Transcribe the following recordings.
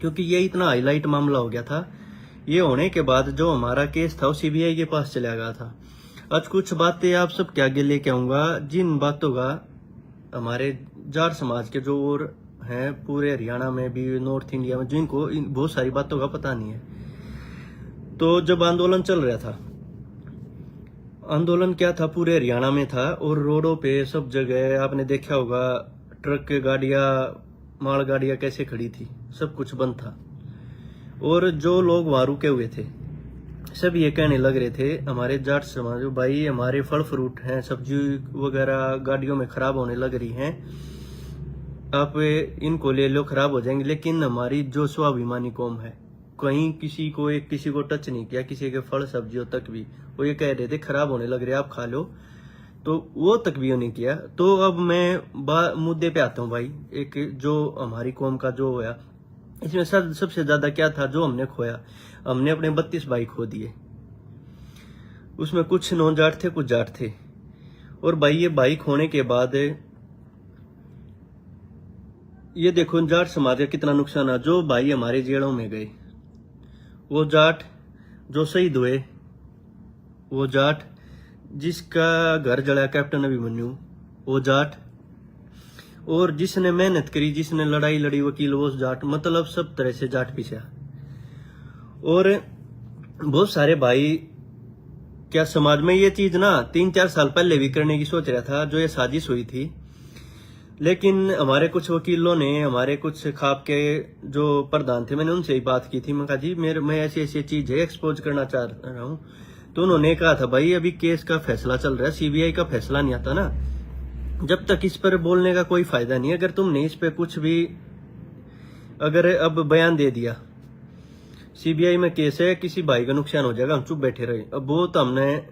क्योंकि ये इतना हाईलाइट मामला हो गया था। ये होने के बाद जो हमारा केस था वो सीबीआई के पास चला गया था। आज कुछ बातें आप सबके आगे लेके आऊंगा, जिन बातों का हमारे जाट समाज के जो और हैं पूरे हरियाणा में भी, नॉर्थ इंडिया में, जिनको बहुत सारी बातों का पता नहीं है। तो जब आंदोलन चल रहा था, आंदोलन क्या था, पूरे हरियाणा में था और रोडों पे सब जगह आपने देखा होगा ट्रक गाड़ियां, माल गाड़ियां कैसे खड़ी थी, सब कुछ बंद था। और जो लोग वहां रुके हुए थे सब ये कहने लग रहे थे, हमारे जाट समाज भाई, हमारे फल फ्रूट हैं, सब्जी वगैरह गाड़ियों में खराब होने लग रही हैं, आप इनको ले लो, खराब हो जाएंगे। लेकिन हमारी जो स्वाभिमानी कौम है, कहीं किसी को टच नहीं किया, किसी के फल सब्जियों तक भी वो ये कह रहे थे खराब होने लग रहे, आप खा लो, तो वो तक भी नहीं किया। तो अब मैं मुद्दे पे आता हूँ भाई। एक जो हमारी कौम का जो होया, इसमें सबसे ज्यादा क्या था जो हमने खोया, हमने अपने 32 भाई खो दिए। उसमें कुछ नॉन जाट थे, कुछ जाट थे। और भाई ये भाई खोने के बाद ये देखो जाट समाज का कितना नुकसान है। जो भाई हमारे जेलों में गए, वो जाट जो शहीद हुए, वो जाट जिसका घर जला कैप्टन अभिमन्यु, वो जाट, और जिसने मेहनत करी, जिसने लड़ाई लड़ी वकील, वो जाट। मतलब सब तरह से जाट पीछा। और बहुत सारे भाई क्या समाज में ये चीज ना 3-4 साल पहले भी करने की सोच रहा था, जो ये साजिश हुई थी। लेकिन हमारे कुछ वकीलों ने, हमारे कुछ खाप के जो प्रधान थे, मैंने उनसे ही बात की थी। मैं कहा जी मैं ऐसी ऐसी चीज है एक्सपोज करना चाह रहा हूँ। तो उन्होंने कहा था भाई अभी केस का फैसला चल रहा है, सीबीआई का फैसला नहीं आता ना, जब तक इस पर बोलने का कोई फायदा नहीं है। अगर तुमने इस पे कुछ भी अगर अब बयान दे दिया, सीबीआई में केस है, किसी भाई का नुकसान हो जाएगा, हम चुप बैठे रहे। अब वो तो हमने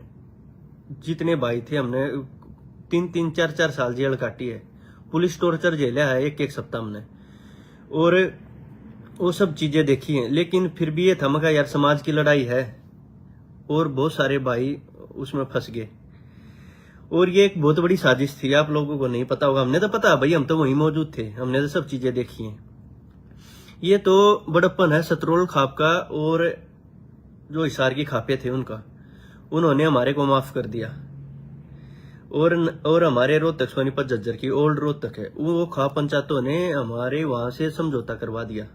जितने भाई थे, हमने 3-3, 4-4 साल जेल काटी है, पुलिस टॉर्चर झेला है एक सप्ताह हमने, और वो सब चीजें देखी हैं। लेकिन फिर भी ये था, मगर यार समाज की लड़ाई है, और बहुत सारे भाई उसमें फंस गए। और ये एक बहुत बड़ी साजिश थी, आप लोगों को नहीं पता होगा, हमने तो पता भाई, हम तो वहीं मौजूद थे, हमने तो सब चीजें देखी हैं। ये तो बड़प्पन है सतरोल खाप का, और जो हिसार की खापे थे उनका, उन्होंने हमारे को माफ कर दिया। और हमारे रोहतक सोनीपत झज्जर की ओल्ड रोहतक है, वो खाप पंचायतों ने हमारे वहां से समझौता करवा दिया।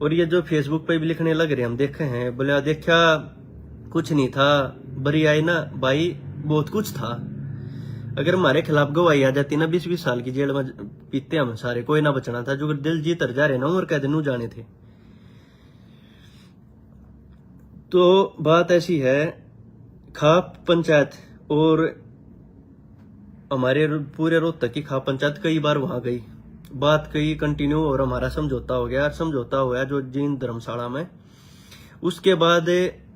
और ये जो फेसबुक पे भी लिखने लग रहे, हम देखे हैं, बोले देखा कुछ नहीं था, बरी आई ना भाई, बहुत कुछ था। अगर हमारे खिलाफ गवाही आ जाती ना, 20-20 साल की जेल में पीते हम सारे, कोई ना बचना था। जो दिल जीत जा रहे ना, उम्र कैद नू जाने थे। तो बात ऐसी है, खाप पंचायत और हमारे पूरे रोहतक की खाप पंचायत कई बार वहां गई, बात कई कंटिन्यू, और हमारा समझौता हो गया। समझौता हुआ जो जीन धर्मशाला में, उसके बाद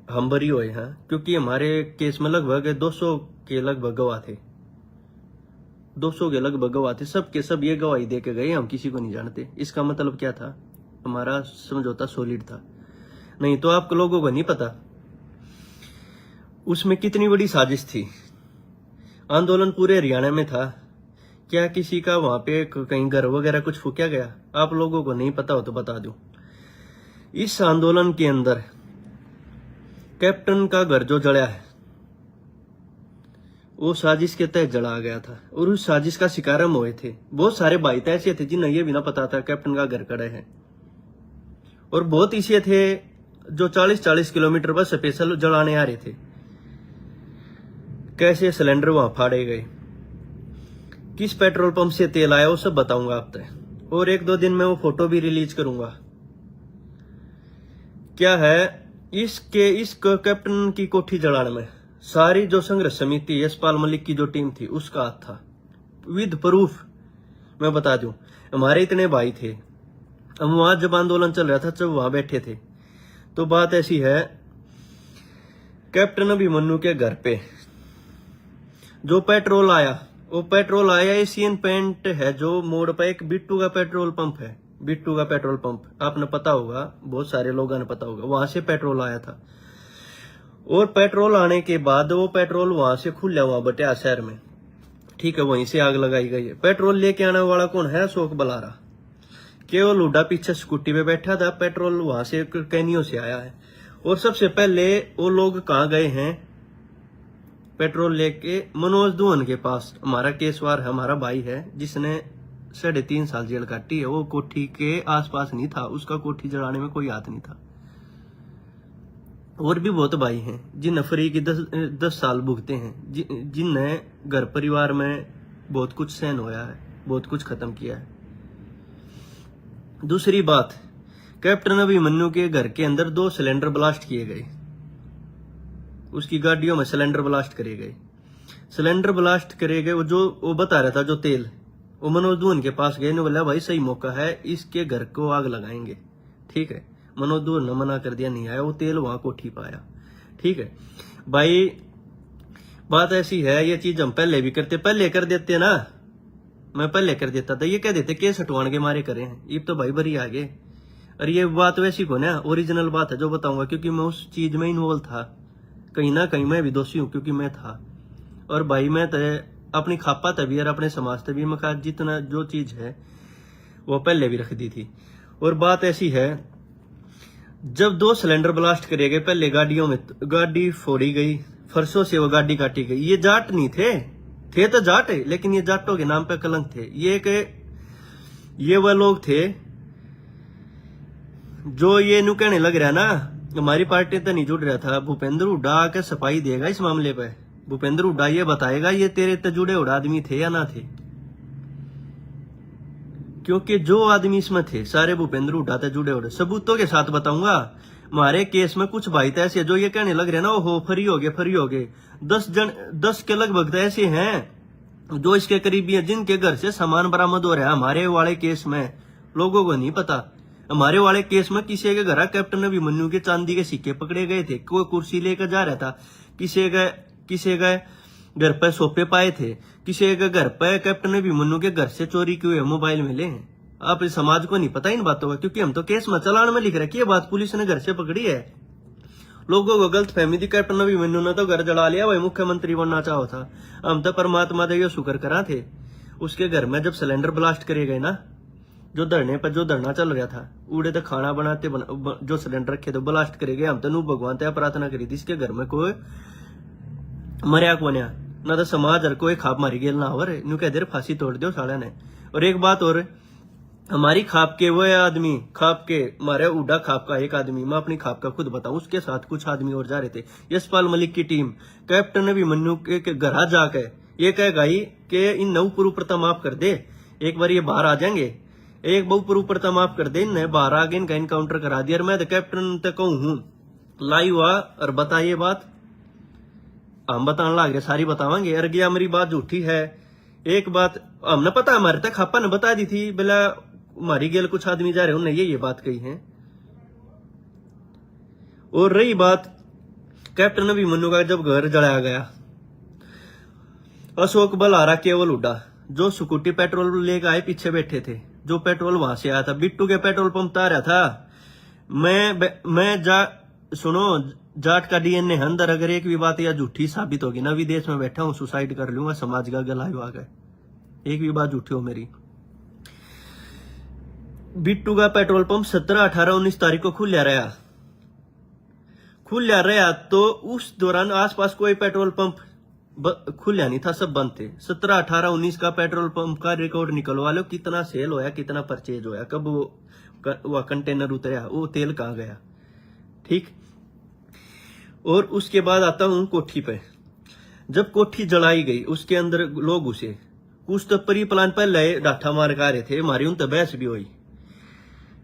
हम बरी हुए हैं, क्योंकि हमारे केस में लगभग 200 के लगभग गवाह थे, 200 के लगभग गवाह थे। सब के सब ये गवाही दे के गए, हम किसी को नहीं जानते। इसका मतलब क्या था, हमारा समझौता सॉलिड था। नहीं तो आप लोगों को नहीं पता उसमें कितनी बड़ी साजिश थी। आंदोलन पूरे हरियाणा में था, क्या किसी का वहां पे कहीं घर वगैरह कुछ फूका गया? आप लोगों को नहीं पता हो तो बता दूं, इस आंदोलन के अंदर कैप्टन का घर जो जला है, वो साजिश के तहत जला गया था, और उस साजिश का शिकार हम हुए थे। बहुत सारे भाई तो ऐसे थे जिन्हें ये भी ना पता था कैप्टन का घर कड़े है, और बहुत ऐसे थे जो 40-40 किलोमीटर बस स्पेशल जलाने आ रहे थे। कैसे सिलेंडर वहां फाड़े गए, किस पेट्रोल पंप से तेल आया, वो सब बताऊंगा आप तक। और 1-2 दिन में वो फोटो भी रिलीज करूंगा। क्या है इस कैप्टन की कोठी जलाने में सारी जो संघर्ष समिति, यशपाल मलिक की जो टीम थी, उसका हाथ था, विद प्रूफ। मैं बता दूं, हमारे इतने भाई थे, हम वहां जब आंदोलन चल रहा था, जब वहां बैठे थे। तो बात ऐसी है, कैप्टन अभिमन्यु के घर पे जो पेट्रोल आया, वो पेट्रोल आया एशियन पेंट है, जो मोड़ पर एक बिट्टू का पेट्रोल पंप है, बिट्टू का पेट्रोल पंप आपने पता होगा, बहुत सारे लोगों ने पता होगा, वहां से पेट्रोल आया था। और पेट्रोल आने के बाद वो पेट्रोल वहां से खुला हुआ बटिया शहर में, ठीक है, वहीं से आग लगाई गई है। पेट्रोल लेके आने वाला कौन है? अशोक बलारा। केवल हुड्डा पीछे स्कूटी पे बैठा था, पेट्रोल वहां से कैनियों से आया है। और सबसे पहले वो लोग कहाँ गए हैं पेट्रोल लेके? मनोज दुहन के पास। हमारा केसवार है, हमारा भाई है जिसने 3.5 साल जेल काटी है। वो कोठी के आसपास नहीं था, उसका कोठी जलाने में कोई हाथ नहीं था। और भी बहुत भाई हैं जिन फ्री की 10 साल भुगते हैं, जिनने घर परिवार में बहुत कुछ सहन होया है, बहुत कुछ खत्म किया है। दूसरी बात, कैप्टन अभिमन्यु के घर के अंदर 2 सिलेंडर ब्लास्ट किए गए, उसकी गाड़ियों में सिलेंडर ब्लास्ट करे गए। सिलेंडर ब्लास्ट करे गए, वो बता रहा था जो तेल, वो मनोज दुहन के पास गए, ने बोला भाई सही मौका है, इसके घर को आग लगाएंगे। ठीक है, मनोज दुहन ने मना कर दिया, नहीं आया। वो तेल वहां कोठी पाया। ठीक है भाई, बात ऐसी है, ये चीज हम पहले भी करते, पहले कर देते ना, मैं पहले कर देता था। ये कह देते केस हटवाने के मारे करे हैं, ये तो भाई बरी आगे। और ये बात वैसी को ना ओरिजिनल बात है जो बताऊंगा, क्योंकि मैं उस चीज में इन्वॉल्व था। कहीं ना कहीं मैं भी दोषी हूं, क्योंकि मैं था। और भाई मैं तो अपनी खापा तभी और अपने समाज तभी मैं जितना जो चीज है वो पहले भी रख दी थी। और बात ऐसी है, जब 2 सिलेंडर ब्लास्ट करे गए, पहले गाड़ियों में गाड़ी फोड़ी गई, फरसों से वो गाड़ी काटी गई। ये जाट नहीं थे तो जाट है, लेकिन ये जाटों के नाम पे कलंक थे। ये वह लोग थे जो ये नु कहने लग रहा ना, हमारी पार्टी तो नहीं जुड़ रहा था। भूपेंद्र हुड्डा आके सफाई देगा इस मामले पे। भूपेंद्र हुड्डा ये बताएगा ये तेरे ते जुड़े हुए आदमी थे या ना थे, क्योंकि जो आदमी इसमें थे सारे भूपेंद्र हुड्डा ते जुड़े हुए। सबूतों के साथ बताऊंगा। हमारे केस में कुछ भाई तो ऐसे जो ये कहने लग रहे ना, हो फ्री हो गए 10 के लगभग तो ऐसे हैं जो इसके करीबी हैं, जिनके घर से सामान बरामद हो रहा है। हमारे वाले केस में लोगों को नहीं पता, हमारे वाले केस में किसी के घर कैप्टन अभिमन्यु के चांदी के सिक्के पकड़े गए थे। कोई कुर्सी लेकर जा रहा था, किसी के घर पर सोफे पाए थे, किसी के घर पर कैप्टन अभिमन्यु के घर से चोरी किए मोबाइल मिले हैं। आप इस समाज को नहीं पता इन बातों का, क्योंकि हम तो केस में चालान में लिख रहे कि ये बात पुलिस ने घर से पकड़ी है। लोगों को गलत फहमी थी, कैप्टन अभिमन्यु ने तो घर जला लिया, वही मुख्यमंत्री बनना चाहो था। हम तो परमात्मा देव शुक्र करा थे। उसके घर में जब सिलेंडर ब्लास्ट करे गए ना, जो धरना चल रहा था, उड़े तो खाना बनाते जो सिलेंडर रखे तो ब्लास्ट करे गए। हम तो भगवान ते प्रार्थना करी थी इसके घर में कोई मरिया को बनिया ना, तो समाज हर कोई खाप मारी गेल ना हो रहे, न्यू कह दे फांसी तोड़ दो साले ने। और एक बात और, हमारी खाप के वो आदमी, खाप के हमारे उड़ा खाप का एक आदमी, मैं अपनी खाप का खुद बताऊं, उसके साथ कुछ आदमी और जा रहे थे। यशपाल मलिक की टीम कैप्टन अभिमन्यु के घर जाकर ये कह गई कि इन नौ पुरुप्रता माफ कर दे, एक बार ये बाहर आ जाएंगे, एक बहु पुरुप्रता माफ कर दे, इन्हें बाहर आगे इनका इनकाउंटर करा दिया। और मैं तो कैप्टन तक कहूं हूं लाइव हुआ और बताइए बात, हम बताने लग रहे, सारी बतावांगे। अरे गया मेरी बात झूठी है। एक बात हमने पता, हमारे तक खापा ने बता दी थी, बोला हमारी गेल कुछ आदमी जा रहे, उन्होंने ये बात कही है। और रही बात कैप्टन अभिमन्यु का, जब घर जलाया गया, अशोक बलहारा केवल हुड्डा जो स्कूटी पेट्रोल लेकर आए पीछे बैठे थे, जो पेट्रोल वहां से आया था, बिट्टू के पेट्रोल पंप आ रहा था। सुनो, जाट का डीएनए है अंदर, अगर एक भी बात या झूठी साबित होगी ना, विदेश में बैठा हूं, सुसाइड कर लूंगा, समाज का गला आ गए, एक भी बात झूठी हो मेरी। बिट्टू का पेट्रोल पंप 17, 18, 19 तारीख को खुल रहा, तो उस दौरान आसपास कोई पेट्रोल पंप खुला नहीं था, सब बंद थे। 17, 18, 19 का पेट्रोल पंप का रिकॉर्ड निकलवा लो, कितना सेल होया, कितना परचेज होया, कब वो कंटेनर उतरा, वो तेल कहाँ गया। ठीक, और उसके बाद आता हूं कोठी पे। जब कोठी जलाई गई, उसके अंदर लोग घुसे, कुछ तो प्री प्लान पहले डाठा मार का रहे थे, हमारी उन तो बहस भी हुई।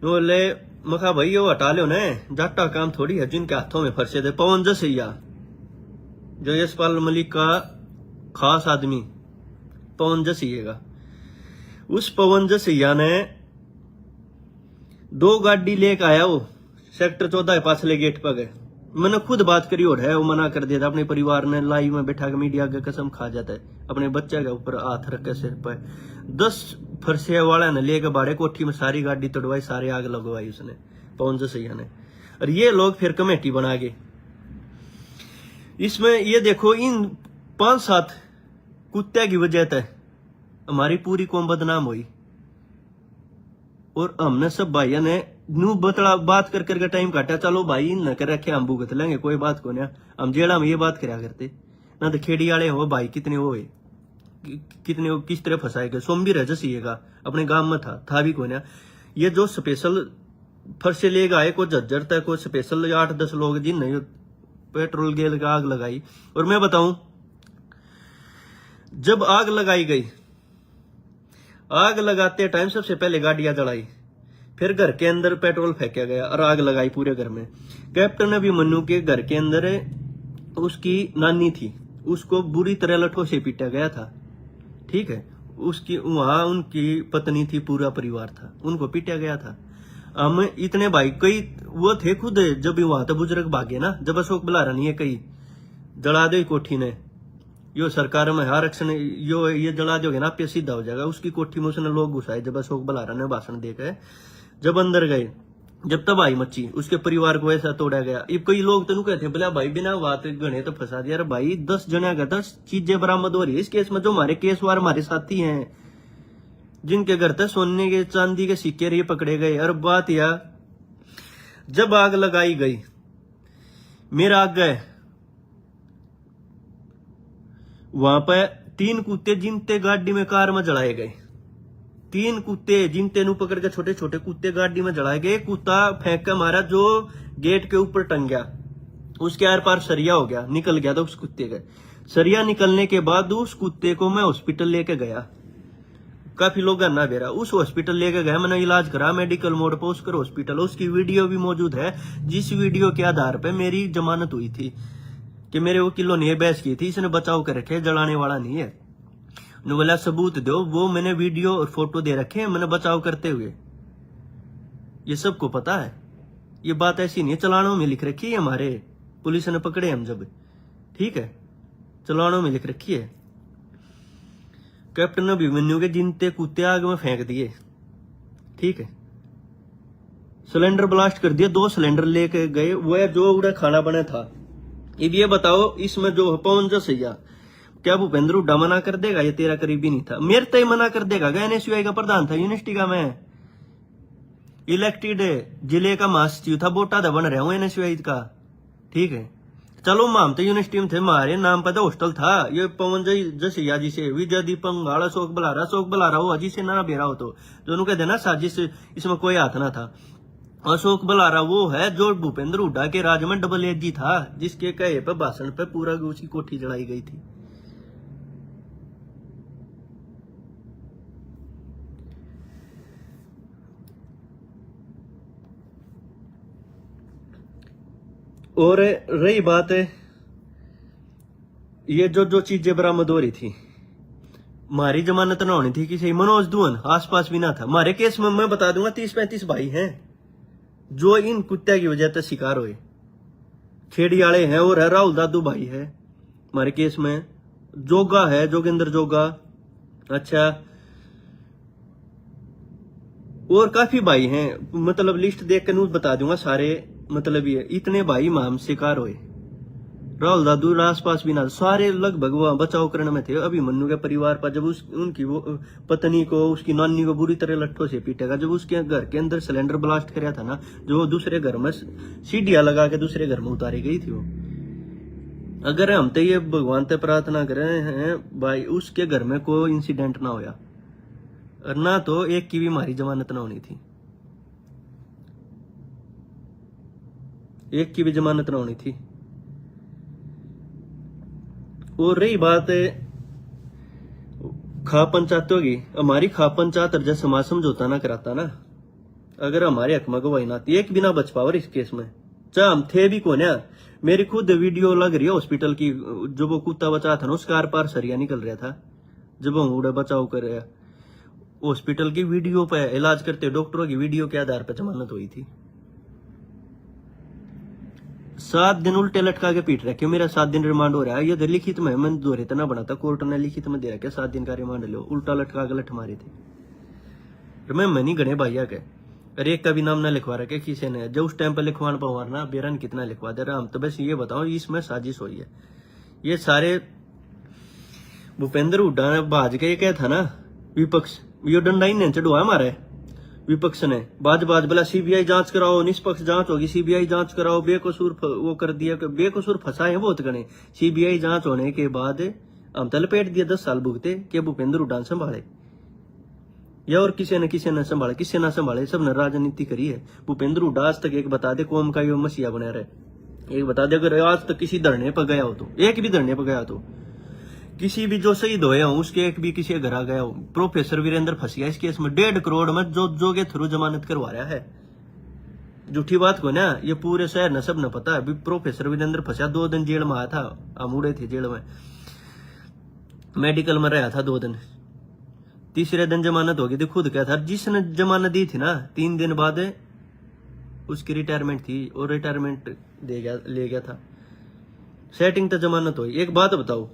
बोले मखा भाई वो हटा लो ने, जाटा काम थोड़ी है, जिनके हाथों में फरसे थे। पवन जसैया जो यशपाल मलिक का खास आदमी, पवन जसैया, उस पवन जसैया ने 2 गाड़ी लेकर आया, वो सेक्टर 14 के पास ले गेट पर गए। मैंने खुद बात करी और है, वो मना कर दिया था। अपने परिवार ने लाइव में बैठा के मीडिया के कसम खा जाता है, अपने बच्चे के ऊपर हाथ रख के सिर पर। 10 फरसे वाला ने लेकर बाड़े कोठी में सारी गाड़ी तोड़वाई, सारी आग लगवाई उसने, पवन जसैया ने। और ये लोग फिर कमेटी बना गए। इसमें ये देखो, इन 5-7 कुत्ते की वजह से हमारी पूरी कौम बदनाम हुई। और हमने सब भाइयों ने नू बतला बात कर करके टाइम काटा, चलो भाई न कर रखे हम भुगत लेंगे, कोई बात को नहीं, हम जेड़ा में ये बात करा करते ना। तो खेड़ी वाले हो भाई कितने वो है, कितने वो किस तरह फंसाए गए। सोमवीर है जैसे अपने गांव में था भी को ना। ये जो स्पेशल फर से लेगा आए को झज्जर तक को स्पेशल 8-10 लोग जिन नहीं पेट्रोल गेल का आग लगाई। और मैं बताऊं, जब आग लगाई गई, आग लगाते टाइम सबसे पहले गाड़ियां जलाई, फिर घर के अंदर पेट्रोल फेंका गया और आग लगाई पूरे घर में। कैप्टन अभिमन्यु के घर के अंदर उसकी नानी थी, उसको बुरी तरह लठों से पीटा गया था, ठीक है। उसकी वहां उनकी पत्नी थी, पूरा परिवार था, उनको पीटा गया था। हम इतने भाई कई वो थे खुद, जब वहां तो बुजुर्ग भागे ना, जब अशोक बुलारा नहीं है कई जला दो कोठी ने, यो सरकार में आरक्षण यो ये जला दोगे ना पे सीधा हो जाएगा। उसकी कोठी में उसने लोग घुसाए जब अशोक बुलारा ने भाषण देकर, जब अंदर गए, जब तबाही मची, उसके परिवार को ऐसा तोड़ा गया। ये कई लोग तो कहते हैं बोला भाई बिना बात गणे तो फंसा दिया। अरे भाई 10 जना का 10 चीजें बरामद हो रही है इस केस में। जो हमारे केसवार हमारे साथी हैं, जिनके घर तक सोने के चांदी के सिक्के ये पकड़े गए। और बात यह, जब आग लगाई गई, मेरा आग गए वहां पर 3 कुत्ते जिनते गाड़ी में कार में जलाए गए। 3 कुत्ते जिनते नु पकड़ के छोटे छोटे कुत्ते गाड़ी में जलाए गए। कुत्ता फेंक के मारा जो गेट के ऊपर टंग गया, उसके आर पार सरिया हो गया, निकल गया था उस कुत्ते का। सरिया निकलने के बाद उस कुत्ते को मैं हॉस्पिटल लेके गया, काफी लोग ना बेरा उस हॉस्पिटल लेके गया, मैंने इलाज करा मेडिकल मोड पर उसकर हॉस्पिटल। उसकी वीडियो भी मौजूद है, जिस वीडियो के आधार पर मेरी जमानत हुई थी कि मेरे वकीलों ने बहस की थी, इसने बचाव कर रखे, जलाने वाला नहीं है। उन्होंने बोला सबूत दो, वो मैंने वीडियो और फोटो दे रखे हैं मैंने बचाव करते हुए। ये सबको पता है, ये बात ऐसी नहीं है, चलानों में लिख रखी है हमारे, पुलिस ने पकड़े हम जब, ठीक है, चलानों में लिख रखी है। कैप्टन अभिमन्यु के जिनते कुत्ते आग में फेंक दिए, ठीक है, सिलेंडर ब्लास्ट कर दिया, 2 सिलेंडर लेके गए, वो जो उड़ा खाना बना था। अब ये बताओ इसमें जो पवन जसैया, क्या भूपेंद्र हुड्डा मना कर देगा? ये तेरा करीबी नहीं था, मेरे तय मना कर देगा। एनएसयूआई का प्रधान था यूनिवर्सिटी का, मैं इलेक्टेड जिले का महासचिव था, बोटा था बन रहा हूं एनएसयूआई का, ठीक है। चलो माम तो यूनिवर्सिटी में थे, हमारे नाम पर हॉस्टल था। ये पवन जसैया जी से विजय दीपक गाड़ा अशोक बुलारा हो अजी से ना बेरा हो तो जो उन्होंने कहते ना साजिश, इसमें कोई हाथ ना था। अशोक बुलारा वो है जो भूपेंद्र हुड्डा के राज में डबल एजी था, जिसके कहे पर भाषण पे पूरा उसकी कोठी जलाई गई थी। और रही बात है ये जो चीजें बरामद हो रही थी, हमारी जमानत ना होनी थी किसी मनोज दुहन आसपास भी ना था। हमारे केस में मैं बता दूंगा 30-35 भाई हैं जो इन कुत्ते की वजह से शिकार हुए। खेड़ी वाले हैं और है राहुल दादू भाई है हमारे केस में, जोगा है जोगेंद्र जोगा, अच्छा, और काफी भाई हैं, मतलब लिस्ट देख कर न्यूज बता दूंगा सारे, मतलब ये इतने भाई माम शिकार हुए। राहुल दादू आसपास भी ना, सारे लगभग वो बचाव करने में थे। अभिमन्यु के परिवार पर जब उनकी वो पत्नी को, उसकी नानी को बुरी तरह लट्ठों से पीटेगा, जब उसके घर के अंदर सिलेंडर ब्लास्ट कराया था ना, जो दूसरे घर में सीढ़ियां लगा के दूसरे घर में उतारी गई थी वो। अगर हम तो ये भगवान से प्रार्थना कर रहे हैं भाई उसके घर में कोई इंसिडेंट ना होया, और ना तो एक की भी हमारी जमानत ना होनी थी, एक की भी जमानत ना होनी थी। और रही बात खा पंचायतों की, हमारी खा पंचायत और जैसे समाज समझौता ना कराता ना, अगर हमारे हक में गवाही ना आती, एक भी ना बच पावर इस केस में, चाहे हम थे भी कौन है। मेरी खुद वीडियो लग रही है हॉस्पिटल की, जो वो कुत्ता बचा था ना उसका आर पार सरिया निकल रहा था, जब हम उड़ा बचाव कर रहे, हॉस्पिटल की वीडियो पे इलाज करते डॉक्टरों की वीडियो के आधार पर जमानत हुई थी। 7 दिन उल्टे लटका के पीट रखे, मेरा 7 दिन रिमांड हो रहा है। ये लिखित में मैंने दोहरे तना बना था, कोर्ट ने लिखित में दे रखा 7 दिन का रिमांड लो, उल्टा लटका के लठ मारी थी। मैं नहीं गणे भैया के, अरे एक का भी नाम ना लिखवा रखे किसी ने, जो उस टाइम पर लिखवाना पवारना बेरन कितना लिखवा दे रहा। हम तो बस ये बताओ इसमें साजिश हुई है। ये सारे भूपेंद्र हुड्डा ने भाज के क्या था ना, विपक्ष यो डंडा ही नहीं चढ़ुआ मारे, विपक्ष ने बाज बोला सीबीआई जांच कराओ, निष्पक्ष जांच होगी, सीबीआई जांच कराओ, बेकसूर वो कर दिया, बेकसूर फंसाए बहुत गणे। सीबीआई जांच होने के बाद हम तो लपेट दिया 10 साल भुगते कि भूपेंद्र हुड्डा संभाले या और किसी ने संभाले, किसी ना संभाले, सब ने राजनीति करी है। भूपेंद्र हुड्डा आज तक एक बता दे कौम का यो मसीहा बना रहे, एक बता दे अगर आज तक किसी धरने पर गया हो तो, एक भी धरने पर गया तो, किसी भी जो शहीद होया हो उसके एक भी किसी घर आ गया हो। प्रोफेसर वीरेंद्र फंसिया इस केस में 1.5 करोड़ में जो के थ्रू जमानत करवा रहा है। झूठी बात को ना, ये पूरे शहर ने सब ने पता है। प्रोफेसर वीरेंद्र फंसिया 2 दिन जेल में आया था, हम उड़े थे जेल में, मेडिकल में रहा था 2 दिन, तीसरे दिन जमानत हो गई थी। खुद क्या था, जिसने जमानत दी थी ना 3 दिन बाद उसकी रिटायरमेंट थी और रिटायरमेंट ले गया था। सेटिंग तो जमानत हुई। एक बात बताओ,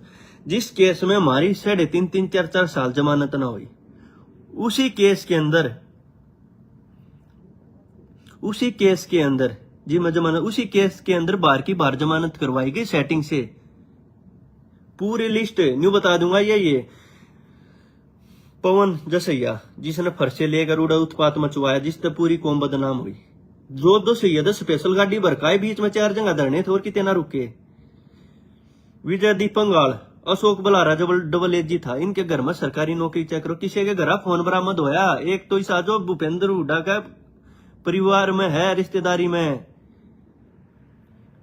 जिस केस में हमारी 3.5 4 साल जमानत ना हुई, उसी केस के अंदर बार की बार जमानत करवाई गई सेटिंग से। पूरी लिस्ट न्यू बता दूंगा। ये पवन जसैया जिसने फर्शे लेकर उड़ा उत्पात मचवाया, जिससे पूरी कौम बदनाम हुई। जो सैयद स्पेशल गाड़ी भरकाए, बीच में 4 जगह धरने थे और कितने रुके। विजय दीपंगाल, अशोक बलारा डबल एजी था, इनके घर में सरकारी नौकरी चेक करो। किसी के घर फोन बरामद होया। एक तो ऐसा जो भूपेंद्र हुड्डा का परिवार में है, रिश्तेदारी में,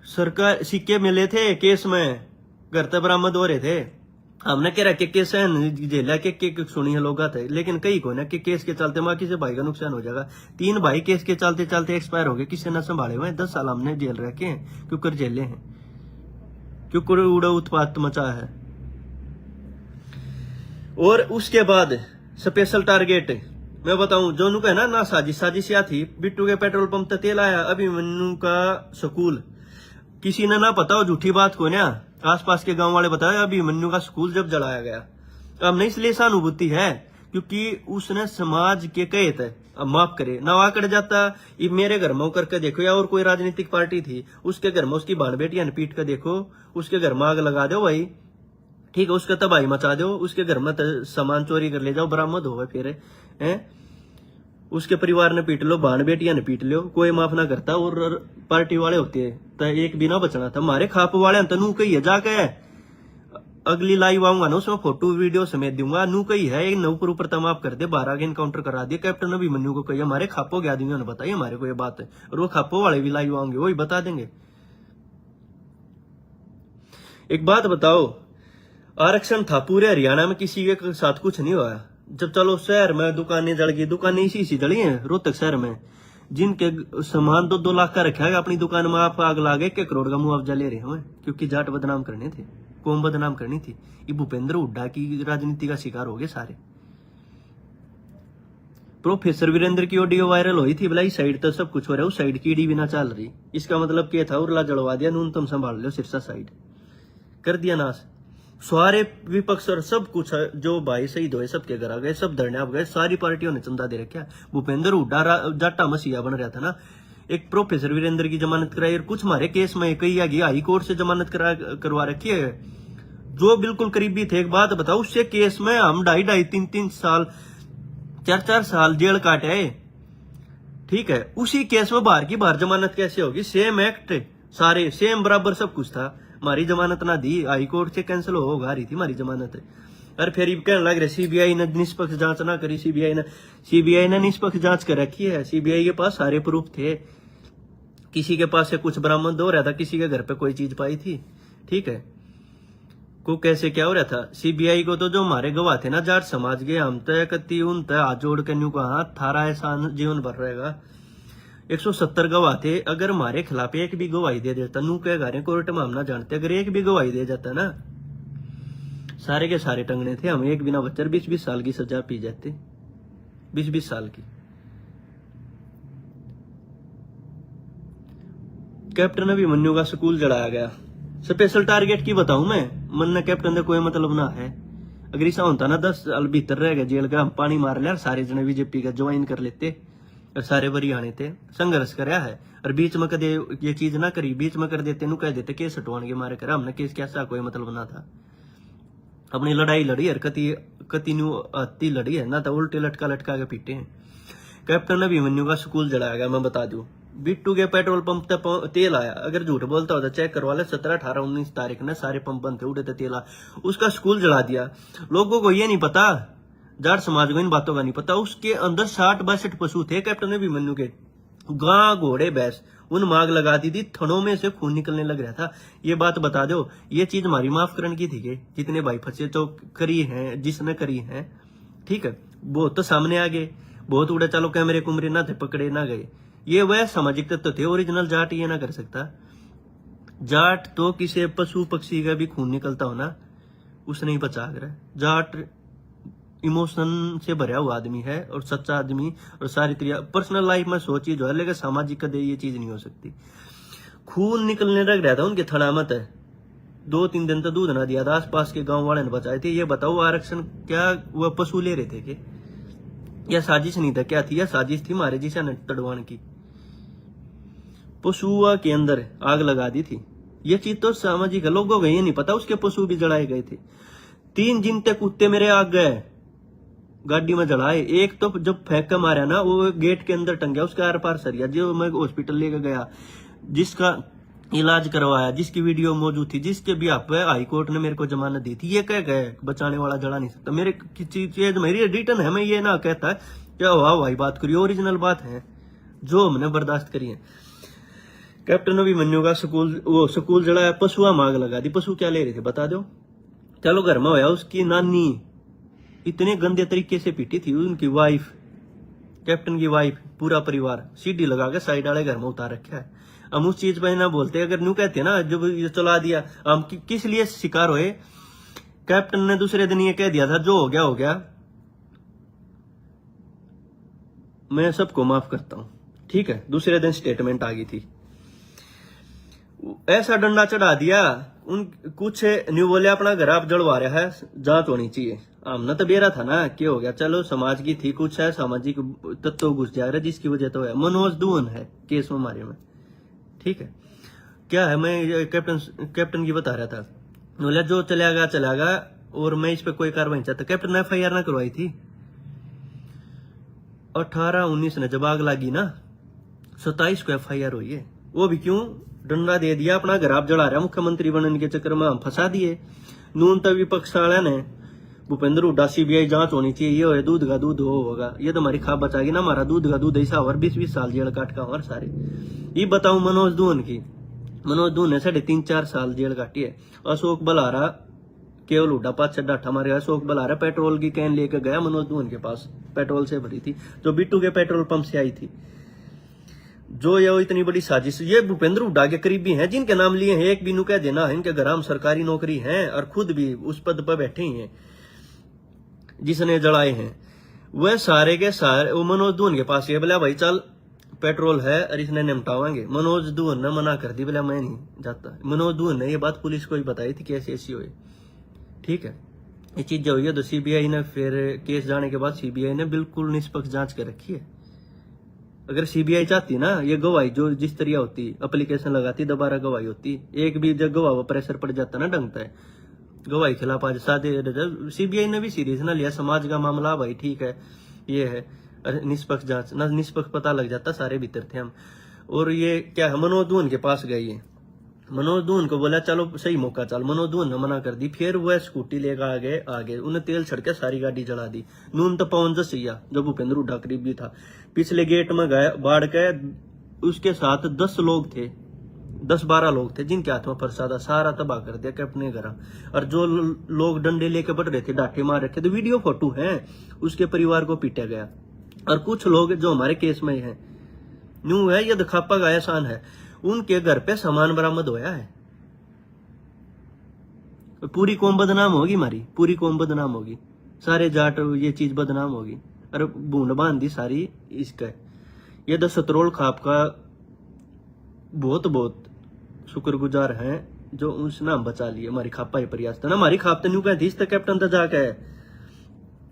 सरकार सिक्के मिले थे केस में, घर तक बरामद हो रहे थे। हमने कह रहा कि केस है जेला के सुनी है लोग थे, लेकिन कई को ना कि केस के चलते माँ किसी भाई का नुकसान हो जाएगा। 3 भाई केस के चलते चलते एक्सपायर हो गए, किसी ने संभाले हुए। 10 साल हमने जेल रखे हैं, क्यों कर जेले हैं, क्यों उड़ा उत्पात मचा है। और उसके बाद स्पेशल टारगेट मैं बताऊं, जो नु है ना साजिश या थी। बिट्टू के पेट्रोल पंप तक तेल आया, अभिमन्यु का स्कूल किसी ने ना पता हो, झूठी बात को ना आसपास के गांव वाले बताया, अभिमन्यु का स्कूल जब जलाया गया। अब नहीं, इसलिए सहानुभूति है क्योंकि उसने समाज के कहे थे। अब माफ करे ना आकड़ जाता, ये मेरे घर में करके देखो, या और कोई राजनीतिक पार्टी थी उसके घर में उसकी बाण बेटियां पीट कर देखो, उसके घर में आग लगा दो भाई, ठीक है, उसका तबाही मचा दो, उसके घर में सामान चोरी कर ले जाओ, बरामद हो गए, फिर हैं उसके परिवार ने पीट लो, बाण बेटियां ने पीट लो, कोई माफ ना करता। और पार्टी वाले होते हैं तो एक भी ना बचना था। हमारे खाप वाले तनु कही है जाके, अगली लाइव आऊंगा ना उसमें फोटो वीडियो समेत दूंगा। नू कही है एक नौकर ऊपर तमाम कर दे, 12 के इनकाउंटर करा दिया। कैप्टन अभिमन्यु को कही, हमारे खापो के आदमियों ने बताई हमारे को ये बात है, और वो खापो वाले भी लाइव आएंगे, वही बता देंगे। एक बात बताओ, आरक्षण था पूरे हरियाणा में, किसी के साथ कुछ नहीं हुआ। जब चलो शहर में दुकानें जल गई, दुकानें इसी जली हैं रोहतक शहर में, जिनके सामान 2-2 लाख का रखा है अपनी दुकान में, आप आग लागे 1 करोड़ का मुआवजा ले रहे हैं, क्योंकि जाट बदनाम करने थे, कौम बदनाम करनी थी। ये भूपेंद्र हुड्डा की राजनीति का शिकार हो गए सारे। प्रोफेसर वीरेंद्र की ऑडियो वायरल हुई थी, बोला इस साइड तो सब कुछ हो रहा है, उस साइड कीड़ी भी ना चल रही। इसका मतलब क्या था, उरला जलवा दिया, न्यूनतम संभाल लो, सिरसा साइड कर दिया नाश। सारे विपक्ष और सब कुछ जो भाई शहीद हुए सबके घर आ गए, सब धरने आप गए, सारी पार्टियों ने चंदा दे रखा। भूपेंद्र हुड्डा जाटा मसीहा बन रहा था ना। एक प्रोफेसर वीरेंद्र की जमानत कराई, और कुछ हमारे केस में कई आगे हाई कोर्ट से जमानत करवा रखी है, जो बिल्कुल करीबी थे। एक बात बताओ, उससे केस में हम 2.5 3 साल 4 साल जेल काटे है, ठीक है। उसी केस में बाहर की बाहर जमानत कैसे होगी? सेम एक्ट, सारे सेम बराबर सब कुछ था। हमारी जमानत ना दी, हाई कोर्ट से कैंसिल होगा रही थी हमारी जमानत। और फिर कहने लग रहे सीबीआई ने निष्पक्ष जांच ना करी। सीबीआई ने निष्पक्ष जांच कर रखी है। सीबीआई के पास सारे प्रूफ थे, किसी के पास से कुछ बरामद हो रहा था, किसी के घर पे कोई चीज पाई थी, ठीक है। को कैसे क्या हो रहा था? सीबीआई को तो जो हमारे गवाह थे ना जाट समाज के, हम तय कती उन तय हाथ जोड़ के न्यू कहा थारा एहसान जीवन भर रहेगा। 170 गवाह थे, अगर हमारे खिलाफ एक भी गवाही दे देता, नू कह गा रहे कोर्ट में हम ना जानते, अगर एक भी गवाही दे जाता ना, सारे के सारे टंगने थे हम, एक बिना बच्चे 20-20 साल की सजा पी जाते, 20-20 साल की। कैप्टन अभिमन्यु का स्कूल जलाया गया। स्पेशल टारगेट की बताऊं मैं, मन कैप्टन का कोई मतलब ना है। अगर ऐसा होता ना 10 साल भीतर रह गए जेल का, हम पानी मार लिया, सारे जने बीजेपी का ज्वाइन कर लेते, और सारे बरियाने थे, संघर्ष कराया है। और बीच में कदे ये चीज ना करी, बीच में कर देते नु कह देते केस हटवाने के मारे करा, हमने केस कैसा कोई मतलब ना था। अपनी लड़ाई लड़ी और कति न्यू अति लड़ी है ना, तो उल्टे लटका के पीटे हैं। कैप्टन अभिमन्यु का स्कूल जलाया गया, मैं बता दूं। बिट्टू के पेट्रोल पंप तक तेल आया, अगर झूठ बोलता होता चेक करवा ले, 17, 18, 19 तारीख ने सारे पंप बंद थे, उड़े थे तेल आया, उसका स्कूल जला दिया। लोगों को ये नहीं पता, जाट समाज को इन बातों का नहीं पता, उसके अंदर 60-62 पशु थे कैप्टन अभिमन्यु के, गां घोड़े भैंस, उन मांग लगा दी थी, थनों में से खून निकलने लग रहा था। ये बात बता दो, ये चीज हमारी माफ करने की थी कि जितने भाई फंसे तो करी है, जिसने करी है, ठीक है, बहुत तो सामने आ गए, बहुत उड़े, चलो कैमरे कुमरे ना थे, पकड़े ना गए, ये वह सामाजिक तत्व थे। ओरिजिनल जाट ये ना कर सकता। जाट तो किसी पशु पक्षी का भी खून निकलता हो ना, उसने ही बचा कर। जाट इमोशन से भरा हुआ आदमी है और सच्चा आदमी, और सारी क्रिया पर्सनल लाइफ में 100 चीज हो, लेकिन सामाजिक कदे ये चीज नहीं हो सकती। खून निकलने लग रहा था उनके थड़ामत है, 2-3 दिन तो दूध ना दिया था, आसपास के गांव वाले ने बचाए थे। ये बताओ आरक्षण क्या वह पशु ले रहे थे कि या साजिश नहीं था, क्या थी? या साजिश थी मारे जिसे तड़वान की, पशुआ के अंदर आग लगा दी थी। ये चीज तो सामाजिक है, लोगों को ये नहीं पता उसके पशु भी जलाए गए थे। 3 दिन तक कुत्ते मेरे आग गए, गाड़ी में जलाए। एक तो जब फेंक के मारा ना, वो गेट के अंदर टंग गया, उसके आर पार सरिया, जो मैं हॉस्पिटल लेकर गया, जिसका इलाज करवाया, जिसकी वीडियो मौजूद थी, जिसके भी आप हाई कोर्ट ने मेरे को जमानत दी थी, ये कह गए बचाने वाला जला नहीं सकता। मेरे चीज मेरी रिटर्न है, मैं ये ना कहता क्या वाह भाई बात करिए, ओरिजिनल बात है जो हमने बर्दाश्त करी है। कैप्टन अभिमन्यु का स्कूल जलाया, पशुआ मांग लगा दी। पशु क्या ले रहे थे बता दो? चलो घर में होया, उसकी नानी इतने गंदे तरीके से पीटी थी, उनकी वाइफ, कैप्टन की वाइफ, पूरा परिवार सीढ़ी लगा के साइड वाले घर में उतार रखा है। हम उस चीज पर ना बोलते, अगर न्यू कहते ना जब ये चला दिया, हम किस लिए शिकार हुए? कैप्टन ने दूसरे दिन ये कह दिया था, जो हो गया हो गया, मैं सबको माफ करता हूं, ठीक है। दूसरे दिन स्टेटमेंट आ गई थी, ऐसा डंडा चढ़ा दिया। उन कुछ न्यू बोले अपना घर आप जड़वा रहा है, जांच होनी चाहिए। हमने तो बेरा था ना, क्या हो गया, चलो समाज की थी, कुछ है सामाजिक तत्व घुस जा रहा है, जिसकी वजह तो है। मनोज दुहन है केस में हमारे में, ठीक है। क्या है, मैं कैप्टन की बता रहा था, बोला जो चलेगा, और मैं इस पे कोई कार्रवाई नहीं चाहता। कैप्टन ने FIR ना करवाई थी, 18-19 ने जब आग लगी ना, 27 को FIR हुई है। वो भी क्यों? डंडा दे दिया, अपना घर आप जला रहा, मुख्यमंत्री बनने के चक्कर में हम फंसा दिए। नून तक विपक्ष वाले ने भूपेंद्र हुड्डा CBI जांच होनी चाहिए, ये दूध का दूध होगा, ये तो हमारी खाप बचाएगी ना, हमारा दूध का दूध ऐसा और 20-20 साल जेल काट का हमारे सारे। ये बताऊं मनोज दुहन की, मनोज दुहन ने 3.5-4 साल जेल काटी है। अशोक बलारा, केवल हुड्डा 5 डाठा मारे। अशोक बलारा पेट्रोल की कैन लेकर गया मनोज दुहन के पास, पेट्रोल से भरी थी, जो बिट्टू के पेट्रोल पंप से आई थी। जो ये इतनी बड़ी साजिश, ये भूपेंद्र हुड्डा के करीबी हैं, जिनके नाम लिए हैं, एक भी नु कह देना है, इनके घर में सरकारी नौकरी है और खुद भी उस पद पर बैठे ही हैं जिसने जड़ाए हैं। वह सारे के सारे वो मनोज दुहन के पास ये बोला भाई चल पेट्रोल है और इसने निपटावाएंगे। मनोज दुहन ने मना कर दी, बोला मैं नहीं जाता। मनोज दुहन ने ये बात पुलिस को ही बताई थी कैसे ऐसी हुई, ठीक है। ये चीज जो हुई है तो CBI ने फिर केस जाने के बाद CBI ने बिल्कुल निष्पक्ष जांच कर रखी है। अगर CBI चाहती ना, ये गवाही जो जिस तरह होती, एप्लीकेशन लगाती, दोबारा गवाही होती, एक भी जब गवाह प्रेशर पड़ जाता ना, डंगता है गवाही खिलाफ आज सादे। CBI ने भी सीरियस ना लिया, समाज का मामला भाई ठीक है, ये है निष्पक्ष जांच ना, निष्पक्ष पता लग जाता, सारे भीतर थे हम। और ये क्या है, मनोज दुहन के पास गई है, मनोज दुहन को बोला चलो सही मौका चल, मनोज दुहन ने मना कर दी। फिर वह स्कूटी लेकर आगे उन्हें तेल छड़के सारी गाड़ी जला दी। नून तो पवन जसिया जो भूपेंद्र हुड्डा करीब भी था, पिछले गेट में गए बाढ़ के, उसके साथ 10 लोग थे, 10-12 लोग थे, जिनके हाथ में प्रसाद सारा तबाह कर दिया कि अपने घर। और जो लोग डंडे लेके बढ़ रहे थे, डांटे मार रखे थे, विडियो फोटो है, उसके परिवार को पीटा गया। और कुछ लोग जो हमारे केस में हैं, न्यू है, ये दिखापा का एहसान है, उनके घर पे सामान बरामद होया है। पूरी कौम बदनाम होगी, हमारी पूरी कौम बदनाम होगी, सारे जाट ये चीज बदनाम होगी। और बूंद बांधी सारी इसका। ये तो सतरोल खाप का बहुत बहुत शुक्रगुजार हैं जो उसने हम बचा लिए, हमारी खापा ही प्रयास था ना, हमारी खाप तो न्यू कहती इस कैप्टन तो जाके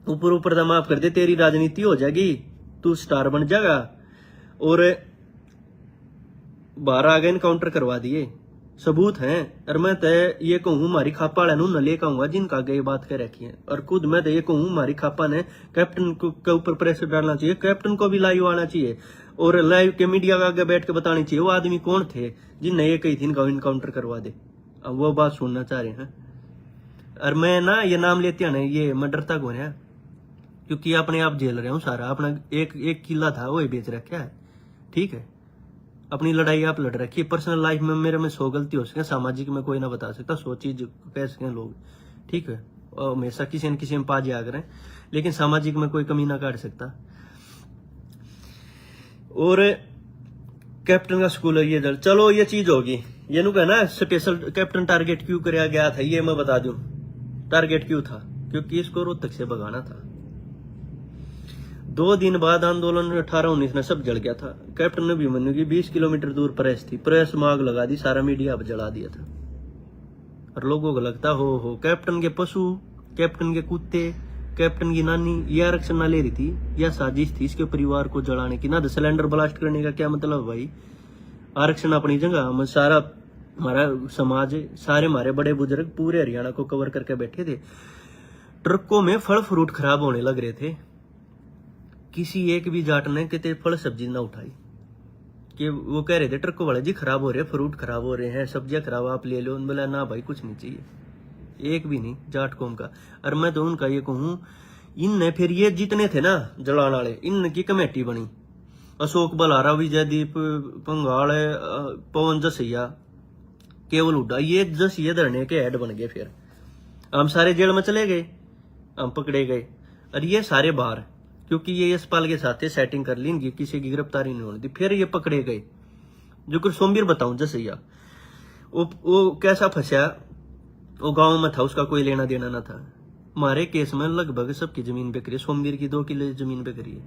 ऊपर ऊपर तो माफ कर दे, तेरी राजनीति हो जाएगी, तू स्टार बन जाएगा। और बाहर आ गए, इनकाउंटर करवा दिए, सबूत हैं। और मैं तो ये कहूँ हमारी खापा वाले न लेकर आऊंगा जिनका आगे ये बात कर रखी है। और खुद मैं तो ये कहूँ हमारी खापा ने कैप्टन के ऊपर प्रेशर डालना चाहिए, कैप्टन को भी लाइव आना चाहिए और लाइव के मीडिया का आगे बैठ के बतानी चाहिए वो आदमी कौन थे जिनने ये कही थी इनका इनकाउंटर करवा दे। अब वो बात सुनना चाह रहे हैं। और मैं ना ये नाम लेते हैं ना, ये मैं डरता कौन है, क्योंकि अपने आप झेल रहा हूँ सारा। अपना एक किला था वो बेच रखा है, ठीक है। अपनी लड़ाई आप लड़ रखी है। पर्सनल लाइफ में मेरे में 100 गलती हो सके, सामाजिक में कोई ना बता सकता, 100 चीज कह सके लोग, ठीक है। और हमेशा किसी न किसी में पा जा करें, लेकिन सामाजिक में कोई कमी ना काट सकता। और कैप्टन का स्कूल है ये चलो ये चीज होगी। ये नु कहना स्पेशल कैप्टन टारगेट क्यों कराया गया था ये मैं बता दूं। टारगेट क्यों था, क्योंकि इसको रोहतक से भगाना था। 2 दिन बाद आंदोलन 18-19 में सब जल गया था। कैप्टन अभिमन्यु की 20 किलोमीटर दूर प्रेस थी, प्रेस में आग लगा दी, सारा मीडिया अब जला दिया था। और लोगों को लगता हो कैप्टन के पशु, कैप्टन के कुत्ते, कैप्टन की नानी ये आरक्षण ना ले रही थी, यह साजिश थी इसके परिवार को जलाने की। ना सिलेंडर ब्लास्ट करने का क्या मतलब भाई, आरक्षण अपनी जगह। हम सारा हमारा समाज, सारे हमारे बड़े बुजुर्ग पूरे हरियाणा को कवर करके बैठे थे। ट्रकों में फल फ्रूट खराब होने लग रहे थे, किसी एक भी जाट ने कितने फल सब्जी ना उठाई। कि वो कह रहे थे ट्रकों वाले जी खराब हो रहे हैं, फ्रूट खराब हो रहे हैं, सब्जियां खराब आप ले लो। बोला ना भाई कुछ नहीं चाहिए, एक भी नहीं जाट कौम का। और मैं तो उनका ये कहूँ, इनने फिर ये जितने थे ना जलाने वाले, इनकी कमेटी बनी। अशोक बलारा, विजयदीप पंगाल, पवन जसैया, केवल हुड्डा, ये जसैया धरने के हेड बन गए। फिर हम सारे जेल में चले गए, हम पकड़े गए। और ये सारे बाहर, क्योंकि ये यशपाल के साथ सेटिंग कर ली, इनकी किसी की गिरफ्तारी नहीं होने दी। फिर ये पकड़े गए। जो कुछ सोमवीर बताऊं जसैया, वो कैसा फंसा, वो गांव में था, उसका कोई लेना देना ना था। हमारे केस में लगभग सबकी जमीन बिक रही है, सोमवीर की 2 किले जमीन बिक रही है।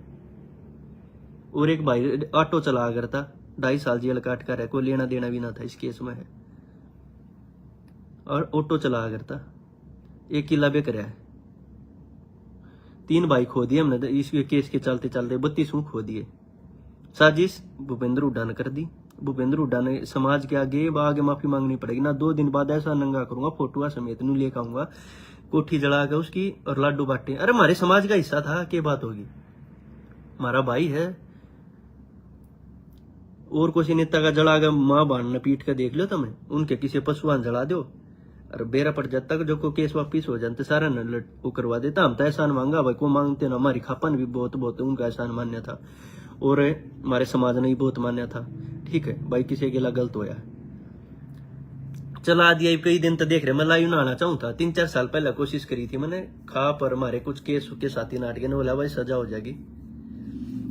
और एक भाई ऑटो चला करता, 2.5 साल जेल काट कर है, कोई लेना देना भी ना था इस केस में है। और ऑटो चला करता, 1 किला बिक रहा है। 3 भाई खो दिए हमने इस केस के चलते चलते, 32 खो दिए। साजिश भूपेंद्र हुड्डा ने कर दी। भूपेंद्र हुड्डा ने समाज के आगे माफी मांगनी पड़ेगी ना। 2 दिन बाद ऐसा नंगा करूंगा, फोटुआ समेत नू लेकर आऊंगा, कोठी जला के उसकी, और लाडू बांटे। अरे हमारे समाज का हिस्सा था, क्या बात होगी, हमारा भाई है। और किसी नेता का जला के मां बहन ने पीट के देख लो तुम्हें, उनके किसी पशुआन जला दो और बेरा पड़ जाता जो को केस वापिस हो जाते सारा न वो करवा देता। हम तो एहसान मांगा भाई को मांगते ना, हमारी खापा ने भी बहुत उनका एहसान मान्य था और हमारे समाज ने भी बहुत मान्य था। ठीक है भाई, किसी के लिए गलत होया चला दिया। कई दिन तो देख रहे, मैं लाइव ना आना चाहूँ था। 3-4 साल पहले कोशिश करी थी मैंने, खा पर हमारे कुछ केस के साथी नाटके ने बोला भाई सजा हो जाएगी।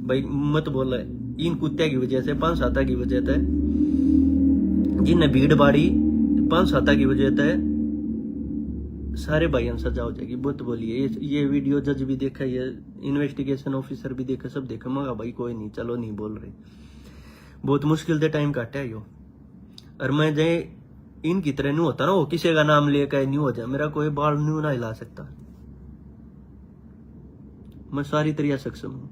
भाई मत बोल रहे, इन कुत्ते की वजह से, 5-7 की वजह से, जिनने भीड़ बाड़ी 5-7 की वजह से सारे भाइयों सजा हो जाएगी। बुत बोलिए, ये वीडियो जज भी देखा, ये इन्वेस्टिगेशन ऑफिसर भी देखा, सब देखा। मगा भाई कोई नहीं, चलो नहीं बोल रहे, बहुत मुश्किल से टाइम काटा है यो। और मैं जाए इनकी तरह नहीं होता ना, वो किसी का नाम लेकर नहीं हो जाए, मेरा कोई बाल न्यू ना हिला सकता। मैं सारी तरह सक्षम हूं,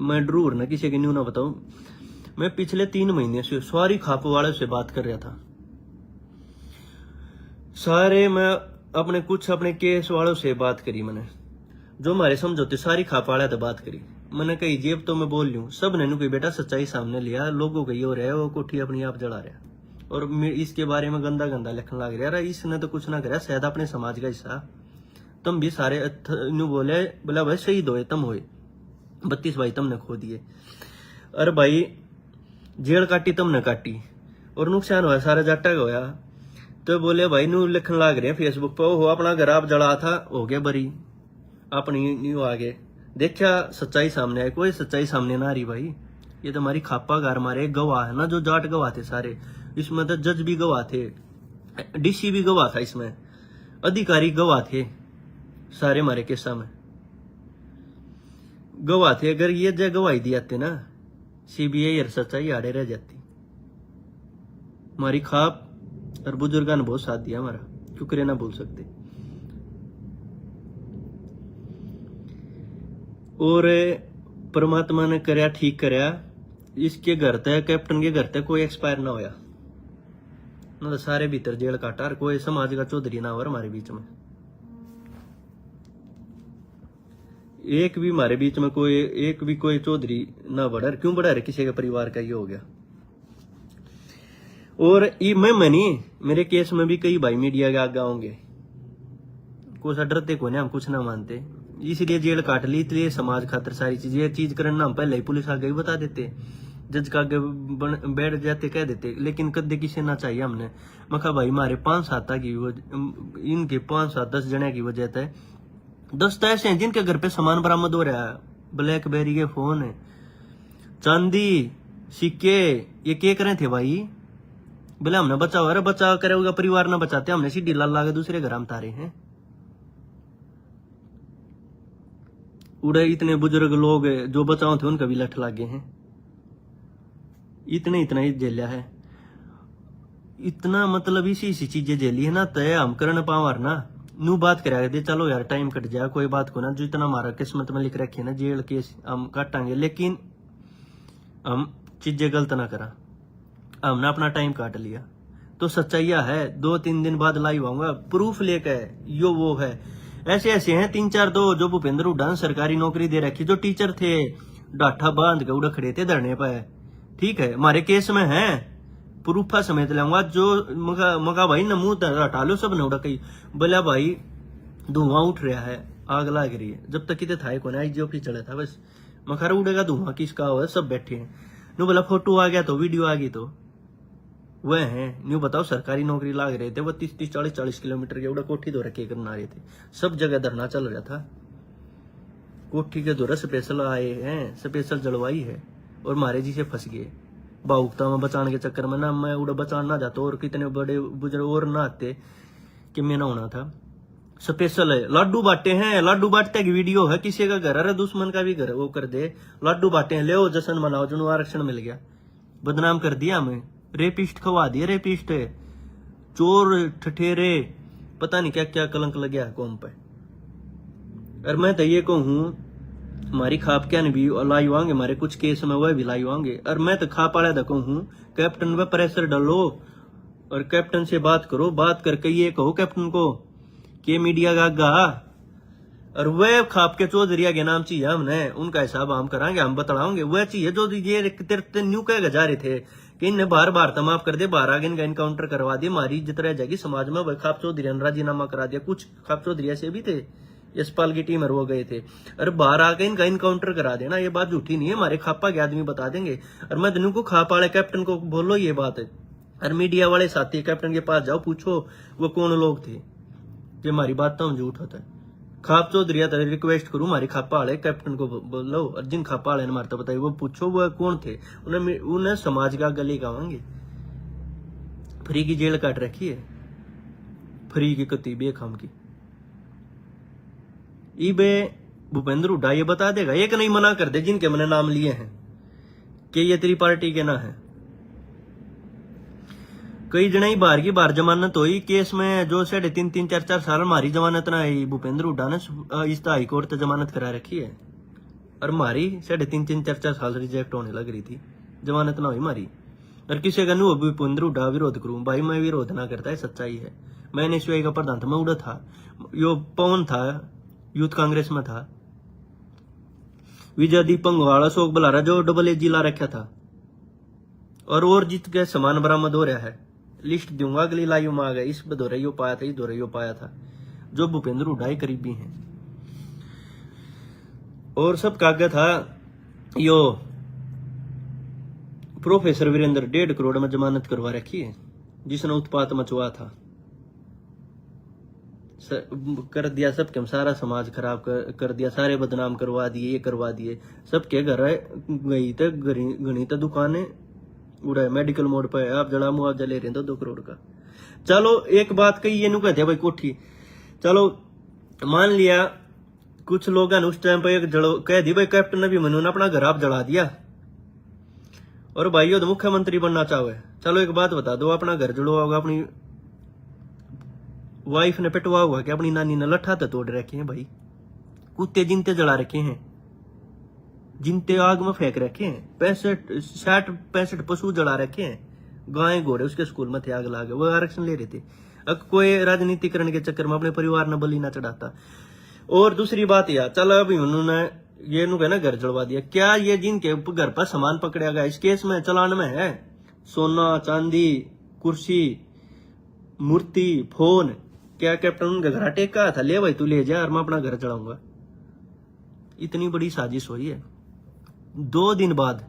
मैं ड्रूर ना किसी के न्यू ना बताऊं। मैं पिछले 3 महीने से सारी खाप वाले से बात कर रहा था, सारे मैं अपने केस वालों से बात करी। मैंने जो हमारे समझौते सारी खाप वाले से बात करी। मैंने कही जेब तो मैं बोल लूं, सब ने कोई बेटा सच्चाई सामने लिया, लोगों का ये हो रहा है, वो कोठी अपनी आप जला रहा और इसके बारे में गंदा गंदा लिखने लग रहा। इसने तो कुछ ना करा, शायद अपने समाज का हिस्सा। तुम भी सारे बोले बोला भाई शहीद होए तुम होए, 32 भाई तुमने खो दिए। अरे भाई जेल काटी तुमने काटी और नुकसान हुआ सारा जाटा का होया। तो बोले भाई नू लिखन लाग रहे हैं फेसबुक पे, हो अपना घर आप जला था, हो गया बरी, अपनी न्यू आगे देखा सच्चाई सामने आई। कोई सच्चाई सामने ना आ रही भाई। ये तो हमारी खापा घर, हमारे गवाह है ना, जो जाट गवाह थे सारे, इसमें तो जज भी गवाह थे, डीसी भी गवाह था, इसमें अधिकारी गवाह थे, सारे हमारे केसा में गवाह थे। अगर ये जगह गवाही दी जाते ना, सीबीआई और सच्चाई आड़े रह जाती। हमारी खाप और बुजुर्गों ने बहुत साथ दिया हमारा, शुक्रिया ना बोल सकते। और परमात्मा ने करया ठीक करया, इसके घर तक, कैप्टन के घर तक कोई एक्सपायर ना होया ना, तो सारे भीतर जेल काटा और कोई समाज का चौधरी ना हो हमारे बीच में। एक भी हमारे बीच में कोई एक भी कोई चौधरी ना बढ़ा। क्यों बढ़ा रहे? किसी के परिवार का ये हो गया। और ये मैं नहीं, मेरे केस में भी कई भाई मीडिया के आगे होंगे, कुछ डरते को नहीं, हम कुछ ना मानते, इसलिए जेल काट ली। इसलिए समाज खातर सारी चीज, ये चीज करना हम पहले ही पुलिस आगे ही बता देते, जज का आगे बैठ जाते, कह देते, लेकिन कदे किसी ना चाहिए हमने। मैं कहा भाई मारे 5-7 की इनके 5-7-10 जने की वजह से 10 तो ऐसे हैं जिनके घर पे सामान बरामद हो रहा है, ब्लैकबेरी के फोन है, चांदी, सिक्के, ये क्या करे थे भाई? बोले हमने बचाओ। अरे बचाव करे होगा, परिवार ना बचाते, हमने सीढ़ी ला के दूसरे घर हम तारे हैं। उड़े इतने बुजुर्ग लोग जो बचाओ थे उनका भी लठ लागे हैं। इतना ही झेलिया है, इतना मतलब इसी चीजें झेली है ना, तय हम कर न पावर ना नू बात करा दे, चलो यार टाइम कट जाए कोई बात को ना, जो इतना हमारा किस्मत में लिख रखे ना जेल केस हम काटांगे, लेकिन हम चीजें गलत ना करा, हमने अपना टाइम काट लिया। तो सच्चाइया है, 2-3 दिन बाद लाइव आऊंगा प्रूफ लेकर, यो वो है, ऐसे हैं 3-4 दो जो भूपेंद्र हुड्डा ने सरकारी नौकरी दे रखी, जो टीचर थे डाठा बांध के उड़ खड़े थे धरने पर, ठीक है, हमारे केस में है, प्रूफा समेत लाऊंगा। जो मगा भाई न मुंह हटा लो सब न उड़ा कही, बोला भाई धुआं उठ रहा है, आग लग रही है, जब तक कितने था कोई आईजीओपी चढ़ा था बस, मखर उड़ेगा धुआं किसका हो, सब बैठे हैं। नो बोला फोटो आ गया तो वीडियो आ गई तो वह है, न्यू बताओ सरकारी नौकरी लाग रहे थे, वो 30-30, 40-40 किलोमीटर के उड़ा कोठी दो रखे करना रहे थे, सब जगह धरना चल रहा था, कोठी के दौरा स्पेशल आए हैं, स्पेशल जलवाई है, और मारे जी से फंस गए भावुकता में बचाने के चक्कर में ना, मैं उड़ा बचान ना जाता और कितने बड़े बुजुर्ग और ना आते कि मैं ना होना था। स्पेशल है, लाडू बांटे हैं, लाडू बांटते की वीडियो है, किसी का घर, अरे दुश्मन का भी घर वो कर दे, लाडू बांटे हैं, ले जश्न मनाओ, जो आरक्षण मिल गया, बदनाम कर दिया हमें, रेपिस्ट खवा दिए, रेपिस्ट चोर ठठेरे, पता नहीं क्या क्या कलंक लग गया कौम पे। और मैं तो ये कहूँ हमारी खाप क्या भी लाई होंगे, हमारे कुछ केस में वह भी लाई होंगे, और मैं तो खाप वाला देखो हूँ, कैप्टन पे प्रेशर डालो और कैप्टन से बात करो, बात करके ये कहो कैप्टन को कि मीडिया का गा, और वह खाप के चौधरी के नाम चाहिए हमने, उनका हिसाब हम कराएंगे, हम बताओगे वह चाहिए जो ये तेरे न्यू कह जा रहे थे कि इन्हें बार तो माफ कर दे, बाहर आगे इनका इनकाउंटर करवा दिए, हमारी इज्जत रह जाएगी समाज में। वह खाप चौधरी ने राजीनामा करा दिया, कुछ खाप चौधरी ऐसे भी थे, यशपाल की टीम वो गए थे, अरे बाहर आके इनका इनकाउंटर करा देना, ये बात झूठी नहीं है, हमारे खापा के आदमी बता देंगे। और मैं दिन को खापा वाले कैप्टन को बोलो ये बात है, और मीडिया वाले साथी कैप्टन के पास जाओ, पूछो वो कौन लोग थे, जो हमारी बात तो झूठ होता है। खाप चौधरी रिक्वेस्ट करूं हमारी खापा वाले कैप्टन को बोलो, और जिन खापा वाले ने मारता बताइए वो पूछो वो कौन थे, उन्हें समाज का गले गावांगे। फ्री की जेल काट रखी है, फ्री की कती बेखाम की, इबे भूपेंद्र हुड्डा ये बता देगा, एक नहीं मना कर दे जिनके मैंने नाम लिए हैं कि ये तेरी पार्टी के ना है। कई जने ही बाहर की बाहर जमानत हुई केस में, जो 3.5, 4 साल हमारी जमानत ना आई, भूपेंद्र हुड्डा ने इस हाई कोर्ट से जमानत करा रखी है, और हमारी 3.5, 4 साल रिजेक्ट होने लग रही थी, जमानत ना हुई हमारी। और किसी का नहीं भूपेंद्र हुड्डा विरोध करूं, भाई मैं विरोध ना करता है, सच्चाई है। मैंने एसयूआई का प्रधान था, मैं उड़ा था, यो पवन था यूथ कांग्रेस में था, विजय दीपक वाला अशोक बलारा जो AA ला रखा था, और जीत के सामान बरामद हो रहा है, लिस्ट दूंगा अगली लाइव में आ गया, इस दौरे यो पाया था, इस दौरे यो पाया था, जो भूपेंद्र हुड्डा ही करीबी हैं। और सब कागज था, यो प्रोफेसर वीरेंद्र 1.5 करोड़ में जमानत करवा रखी है, जिसने उत्पात मचवा था, कर दिया सबके, सारा समाज खराब कर दिया, सारे बदनाम करवा दिए, ये करवा दिए, सबके घर गई तक गणी तक दुकानें उड़ा, मेडिकल मोड पे आप जड़ा मुआवजा ले रहे हैं 2 करोड़ का। चलो एक बात कही ये कहते भाई कोठी, चलो मान लिया कुछ लोगों ने उस टाइम पे एक जड़ो कह दी भाई कैप्टन ने भी मनोन अपना घर आप जला दिया, और भाई यो तो मुख्यमंत्री बनना चाहे, चलो एक बात बता दो, अपना घर जड़ो होगा, अपनी वाइफ ने पिटवा हुआ कि अपनी नानी ने लट्ठा तो तोड़ रखे हैं भाई, कुत्ते जिनते जला रखे हैं, जिनते आग में फेंक रखे हैं, 65 पशु जला रखे हैं, गाय घोड़े उसके स्कूल में थे, आग लागे, वो आरक्षण ले रहे थे। अब कोई राजनीतिकरण के चक्कर में अपने परिवार ने बलि ना चढ़ाता। और दूसरी बात यार, चलो अभी उन्होंने ये नु ना घर जलवा दिया, क्या ये जिनके घर पर सामान पकड़ा गया इस केस में चालान में है सोना चांदी कुर्सी मूर्ति फोन, क्या कैप्टन उनका घर टेका था, ले भाई तू ले जा और मैं अपना घर चढ़ाऊंगा। इतनी बड़ी साजिश हुई है। 2 दिन बाद,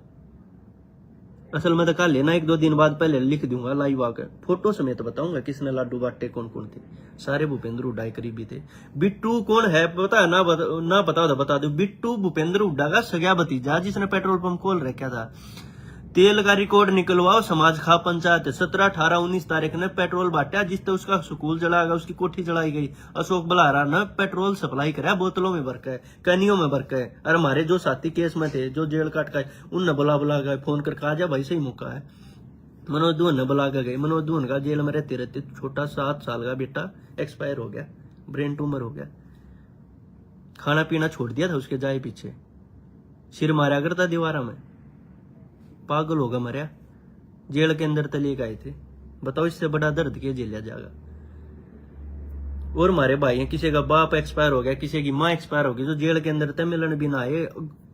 असल में तो कल लेना 1-2 दिन बाद पहले लिख दूंगा लाइव आकर, फोटो समेत बताऊंगा किसने लाडू बांटे, कौन कौन थे। सारे भूपेंद्र हुड्डा करीबी थे। बिट्टू कौन है पता है ना पता तो बता दो। बिट्टू भूपेंद्र हुड्डा का सगा भतीजा जिसने पेट्रोल पंप खोल रखा था। तेल का रिकॉर्ड निकलवाओ, समाज खा पंचायत 17, 18, 19 तारीख ने पेट्रोल बांटा, जिससे उसका स्कूल जलाया गया, उसकी कोठी जलाई गई। अशोक बलारा ने पेट्रोल सप्लाई करा, बोतलों में भर के, कैनियों में भर के। और हमारे जो साथी केस में थे, जो जेल काट गए, उनने बुला गए फोन करके, आ जा भाई सही मौका है। मनोज दुहन ने बुला के गए। मनोज दुहन का जेल में रहते रहते छोटा 7 साल का बेटा एक्सपायर हो गया, ब्रेन ट्यूमर हो गया। खाना पीना छोड़ दिया था उसके जाए पीछे, सिर मारा करता दीवारा में, पागल होगा मरिया, जेल के अंदर तले गए थे। बताओ इससे बड़ा दर्द क्या झेला जाएगा। और हमारे भाई हैं, किसी का बाप एक्सपायर हो गया, किसी की माँ एक्सपायर हो गई, जो जेल के अंदर थे, मिलन भी ना आए,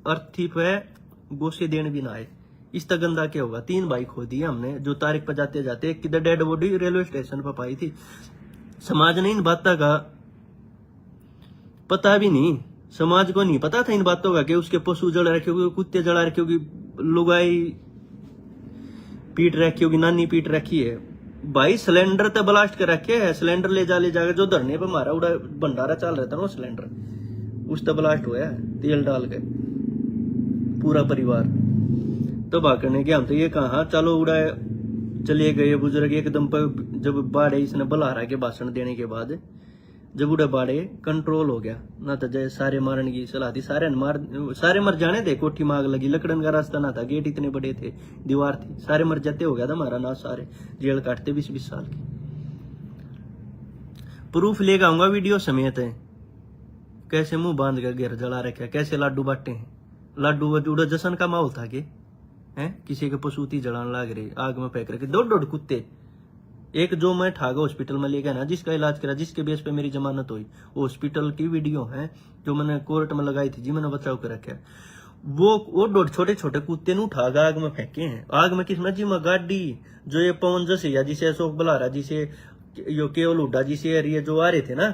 अर्थी पे गोसे देने भी ना आए। इस तक गंदा क्या होगा। 3 बाइक खो दी हमने, जो तारीख पर जाते जाते, एक किधर डेड बॉडी रेलवे स्टेशन पर पाई थी। समाज ने इन बातों का पता भी नहीं, समाज को नहीं पता था इन बातों का कि उसके पशु जड़ रखे होगी, कुत्ते जड़ा रखे होगी, लुगाई पीट रखी होगी, नानी पीट रखी है। भाई सिलेंडर तो ब्लास्ट कर रखे है, सिलेंडर ले जाकर जो धरने पे मारा उड़ा भंडारा चल रहा था ना, सिलेंडर उस तो ब्लास्ट हुआ है, तेल डाल के पूरा परिवार। तो भागने के हम तो ये कहा चलो उड़ा चले गए बुजुर्ग एकदम पर। जब बाढ़े इसने बुलारा के भाषण देने के बाद जब उड़ा बाढ़े कंट्रोल हो गया ना, तो जय सारे मारने की सलाह थी, सारे मर जाने थे। कोठी मांग लगी, लकड़न का रास्ता ना था, गेट इतने बड़े थे, दीवार थी, सारे मर जाते हो गया था हमारा ना, सारे जेल काटते 20-20 साल की। प्रूफ लेकर आऊंगा वीडियो समेत है, कैसे मुंह बांध कर घर जला रखे, कैसे लाडू बांटे हैं। लाडू उड़ा जश्न का माहौल था कि हैं, किसी के पशुती जलाने लग रहे, आग में फेंक रखे 2-2 कुत्ते। एक जो मैं ठागा हॉस्पिटल में ले गया ना, जिसका इलाज करा, जिसके बेस पे मेरी जमानत हुई, वो हॉस्पिटल की वीडियो है जो मैंने कोर्ट में लगाई थी, जी मैंने बचाव कर रखा है। वो छोटे कुत्ते नु उठागा आग में फेंके हैं। आग में किसमें जी में गाड़ी, जो ये पवन जैसे या जिसे अशोक बलारा, जिसे यो केवल हुड्डा, जिसे ये जो आ रहे थे ना,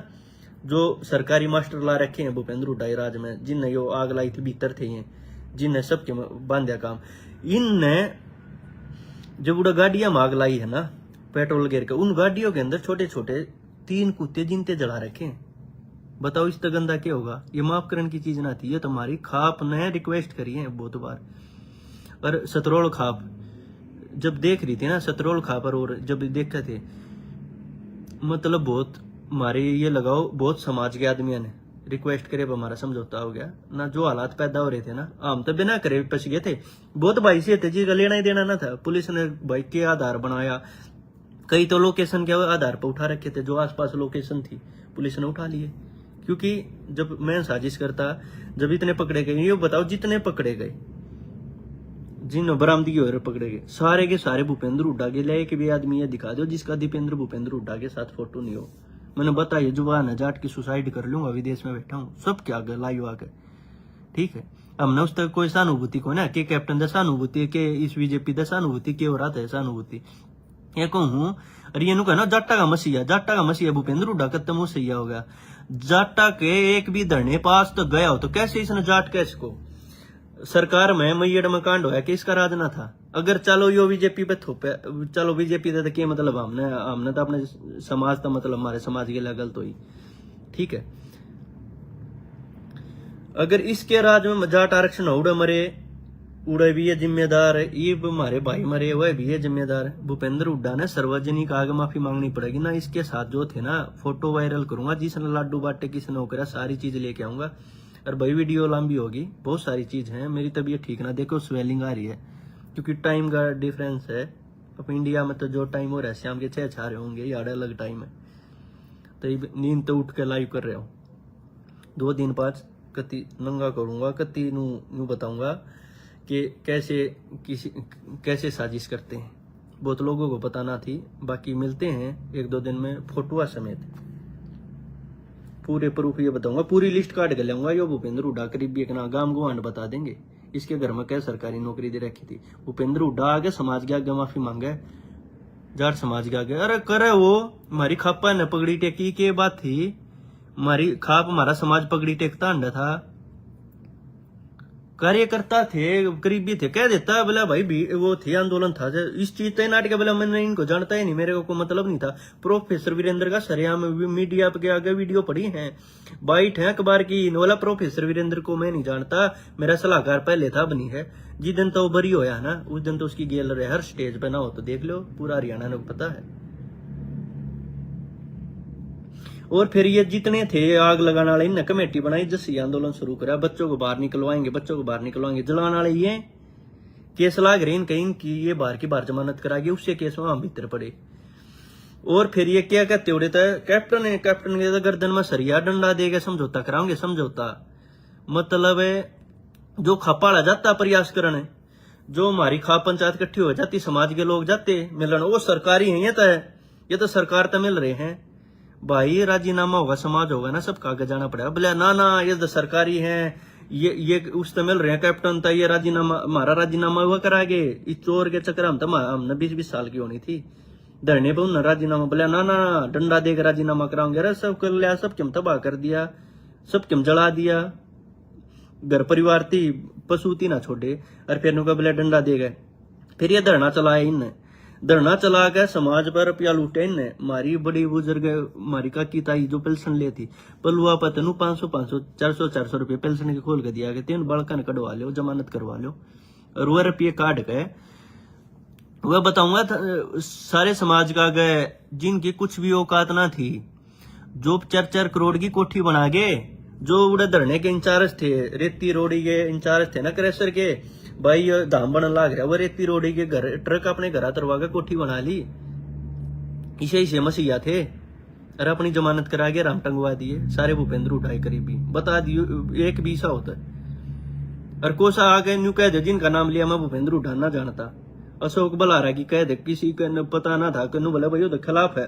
जो सरकारी मास्टर ला रखे हैं भूपेंद्र हुड्डा राज में, जिनने यो आग लाई थी, भीतर थे ये, जिनने सबके बांधा काम। इनने जब उड़ा गाड़ियां माग लाई है ना पेट्रोल गिर के, उन गाड़ियों के अंदर छोटे 3 कुत्ते जिनते जला रखे हैं। बताओ इस गंदा क्या होगा। ये माफ करने की चीज ना थी, ये तुम्हारी खाप ने रिक्वेस्ट करी है बहुत बार। और सतरोल खाप जब देख रही थी ना, सतरोल खाप और जब देखते थे, मतलब बहुत हमारे ये लगाओ, बहुत समाज के आदमियों ने रिक्वेस्ट करे, हमारा समझौता हो गया ना। जो हालात पैदा हो रहे थे ना, हम तो बिना करे पछ गए थे। बहुत भाई से थे जिसका लेना ही देना ना था, पुलिस ने भाई के आधार बनाया, कई तो लोकेशन के आधार पर उठा रखे थे, जो आसपास लोकेशन थी पुलिस ने उठा लिए। क्योंकि जब मैं साजिश करता, जब इतने पकड़े गए, ये बताओ जितने पकड़े गए, जिन बरामदगी हो रहे पकड़े गए, सारे के सारे भूपेंद्र हुड्डा के लिए। एक भी आदमी ये दिखा दो जिसका भूपेंद्र हुड्डा के साथ फोटो नहीं हो। मैंने बताया जुबान है, जाट की सुसाइड कर लूंगा, विदेश में बैठा हूँ, सब क्या गए लाइव आके, ठीक है। हमने उस तक कोई सहानुभूति को ना, के कैप्टन द सहानुभूति, के इस बीजेपी द सहानुभूति, के हो रहा था सहानुभूति ये कहूँ। और ये कहना जाटा का मसीहा भूपेंद्र हुड्डा खत्म हो सही हो गया। जाटा के एक भी धरने पास तो गया हो, तो कैसे इसने जाट कैसे को सरकार में मैयड़ में कांड होया कि इसका राज ना था। अगर चलो यो बीजेपी पे थोपे, चलो बीजेपी तो क्या मतलब, हमने तो अपने समाज का मतलब हमारे समाज के लिए गलत हुई, ठीक है। अगर इसके राज में जाट आरक्षण उड़े मरे, उड़े भी है जिम्मेदार, ये हमारे भाई मरे वह भी है जिम्मेदार। भूपेंद्र हुड्डा ने सार्वजनिक आगे माफी मांगनी पड़ेगी ना। इसके साथ जो थे ना, फोटो वायरल करूंगा, जिसने लाडू बांटे किसने होकर, सारी चीज लेके आऊंगा। और भाई वीडियो लंबी होगी, बहुत सारी चीज है। मेरी तबीयत ठीक ना, देखो स्वेलिंग आ रही है, क्योंकि टाइम का डिफरेंस है। अब इंडिया में तो जो टाइम हो रहा है शाम के 6 रहे होंगे, ये अलग टाइम है। तो नींद तो उठ के लाइव कर रहे हो, 2 दिन बाद कति नंगा करूंगा, कति नू बताऊंगा कि कैसे साजिश करते हैं। बहुत लोगों को पता ना थी। बाकी मिलते हैं 1-2 दिन में फोटोआ समेत पूरे प्रूफ ये बताऊंगा, पूरी लिस्ट काट के लाऊंगा। यो भूपेंद्र हुड्डा करीबी एक ना गांव गुआंड बता देंगे इसके घर में क्या सरकारी नौकरी दे रखी थी। भूपेंद्र हुड्डा आगे समाज के आगे माफी मांगे, जाट समाज के आगे। अरे करे वो हमारी खापा ने पगड़ी टेकी के बात थी, हमारी खाप हमारा समाज पगड़ी टेकता अंडा था। कार्यकर्ता थे, करीबी थे, कह देता बोला भाई भी वो थे, आंदोलन था। इस चीज तय नाटक बोला मैंने इनको जानता ही नहीं, मेरे को कोई मतलब नहीं था। प्रोफेसर वीरेंद्र का सरेआम मीडिया के आगे वीडियो पड़ी है, बाइट है अखबार की। बोला प्रोफेसर वीरेंद्र को मैं नहीं जानता, मेरा सलाहकार पहले था बनी है। जिस दिन तो वो बरी होया ना उस दिन तो उसकी गेल रहे हर स्टेज पे ना हो तो देख लो, पूरा हरियाणा ने पता है। और फिर ये जितने थे आग लगाने वाले इनने कमेटी बनाई, जैसे आंदोलन शुरू करा, बच्चों को बाहर निकलवाएंगे, बच्चों को बाहर निकलवाएंगे। जलाने वाले ये केस लाग रहे इनके, इनकी ये बाहर की बाहर जमानत कराएगी, उससे केस वहां भीतर पड़े। और फिर ये क्या कहते हो था कैप्टन के गर्दन में सरिया डंडा देगा, समझौता कराओगे। समझौता मतलब जो खपाड़ा जाता प्रयास करने, जो हमारी खा पंचायत इकट्ठी हो जाती, समाज के लोग जाते मिलन, वो सरकारी है। ये तो सरकार तो मिल रहे हैं भाई। राजीनामा होगा, समाज होगा ना, सब कागज जाना पड़ेगा। बोले ना ये तो सरकारी है, ये उस तो मिल रहे हैं कैप्टन था, ये राजीनामा हमारा राजीनामा हुआ करागे। इस चोर के चक्कर हमने 20-20 साल की होनी थी धरने पर उन्हें राजीनामा। बोले ना डंडा देकर राजीनामा कराओगे। अरे सब कर लिया, सब क्यों तबाह कर दिया, सब क्यों जला दिया, घर परिवार थी पशु थी ना छोड़े। और फिर नुका बोले डंडा दे गए। फिर ये धरना चलाया इनने, धरना चला गया समाज पर रुपया लूटे इनने। मारी बड़ी बुजुर्ग मारी काकी ताई जो पेंशन लेती पलुआ पतनू 500 400 रुपये पेंशन के खोल के दिया गया। 3 बड़कन कटवा लो, जमानत करवा लो, और वह रुपये काट गए। वह बताऊंगा सारे समाज का गए जिनकी कुछ भी औकात ना थी, जो 4-4 करोड़ की कोठी बना गए, जो उड़े धरने के इंचार्ज थे, रेती रोड़ी के इंचार्ज थे ना क्रेशर के भाई, धाम बनने लाग रहा। वो रेती रोड़ी के घर ट्रक अपने घर तरवा के कोठी बना ली, इसे मसीहा थे। अरे अपनी जमानत करा के राम टंगवा दिए सारे भूपेंद्र उठाए करीबी। बता दियो एक भी सा होता है। और कोसा आगे न्यू कह दे जिनका नाम लिया मैं भूपेंद्र उठाना जानता, अशोक बलारा की कह दे, किसी का पता ना था कनु बोले भाई तो खिलाफ है।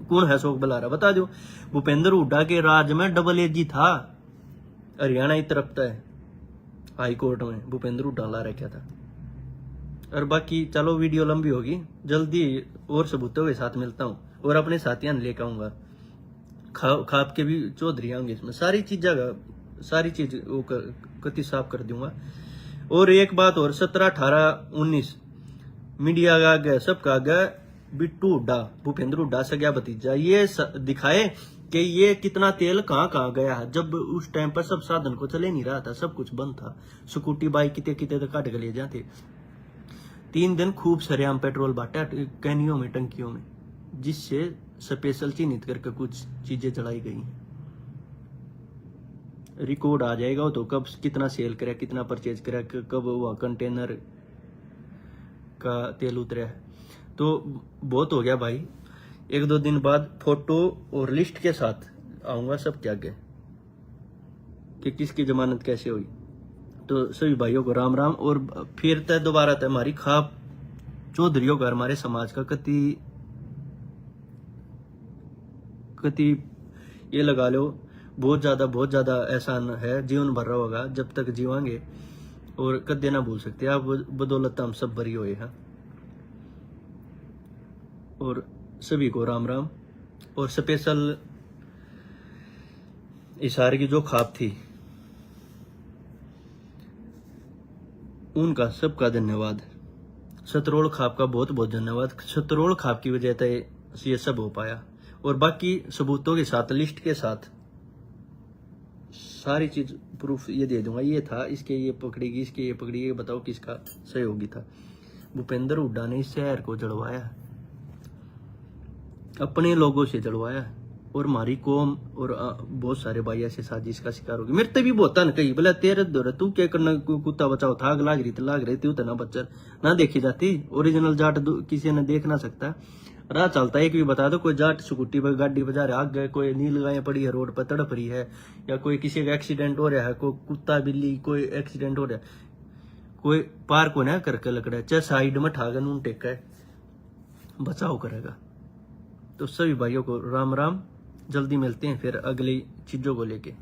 कौन है अशोक बलारा बता दो। भूपेंद्र हुड्डा के राज में डबल एजी था, हरियाणा की तरफ है, हाई कोर्ट में भूपेंद्र हुड्डा ला रखा था। और बाकी चलो वीडियो लंबी होगी, जल्दी और सबूतों के साथ मिलता हूँ और अपने साथियों लेकर आऊंगा। खाप के भी चौधरी आऊंगे इसमें, सारी चीज वो कति साफ कर दूंगा। और एक बात और, 17, 18, 19 मीडिया का गया, सबका गया बिट्टू हुड्डा, भूपेंद्र हुड्डा से गया भतीजा, ये दिखाए कि ये कितना तेल कहाँ गया है। जब उस टाइम पर सब साधन को चले नहीं रहा था, सब कुछ बंद था, स्कूटी बाइक कितने तो काट के ले जाते। 3 दिन खूब सरेआम पेट्रोल बांटा कैनियों में, टंकियों में, जिससे स्पेशल चिन्हित करके कुछ चीजें जलाई गई। रिकॉर्ड आ जाएगा वो तो, कब कितना सेल करा, कितना परचेज करा, कब वह कंटेनर का तेल उतरा। तो बहुत हो गया भाई। 1-2 दिन बाद फोटो और लिस्ट के साथ आऊंगा सब क्या गए कि किसकी जमानत कैसे हुई। तो सभी भाइयों को राम राम। और फिर तय दोबारा तय हमारी खाप चौधरियों का, हमारे समाज का कति ये लगा लो बहुत ज्यादा एहसान है, जीवन भर रहा होगा जब तक जीवांगे, और कदे ना भूल सकते आप। बदौलत हम सब बरी हुए हैं। और सभी को राम राम। और स्पेशल इशारे की जो खाप थी उनका सबका धन्यवाद। सतरोल खाप का बहुत धन्यवाद। सतरोल खाप की वजह से ये सब हो पाया। और बाकी सबूतों के साथ, लिस्ट के साथ सारी चीज प्रूफ ये दे दूंगा। ये था, इसके ये पकड़ेगी, इसके ये पकड़ेगी, बताओ किसका सहयोगी था। भूपेंद्र हुड्डा ने इस शहर को जड़वाया, अपने लोगों से जड़वाया। और हमारी कौम और बहुत सारे भाई ऐसे साजिश का शिकार हो गए। मेरे भी बहुत न कही बोला तेरे दौरे तू क्या करना, कुत्ता बचाओ था, लाग रही थी तो ना बच्चर ना देखी जाती। ओरिजिनल जाट किसी ने देख ना सकता। राह चलता है, एक भी बता दो, कोई जाट स्कूटी पर गाड़ी बजा रहा आगे, कोई नील गाय पड़ी है रोड पर तड़प रही है, या कोई किसी का एक्सीडेंट हो रहा है, कोई कुत्ता बिल्ली कोई एक्सीडेंट हो रहा है, कोई पार को ना करके लकड़ा चाहे साइड में ठाकर नून टेका है, बचाव करेगा। तो सभी भाइयों को राम राम, जल्दी मिलते हैं फिर अगली चीजों को लेके।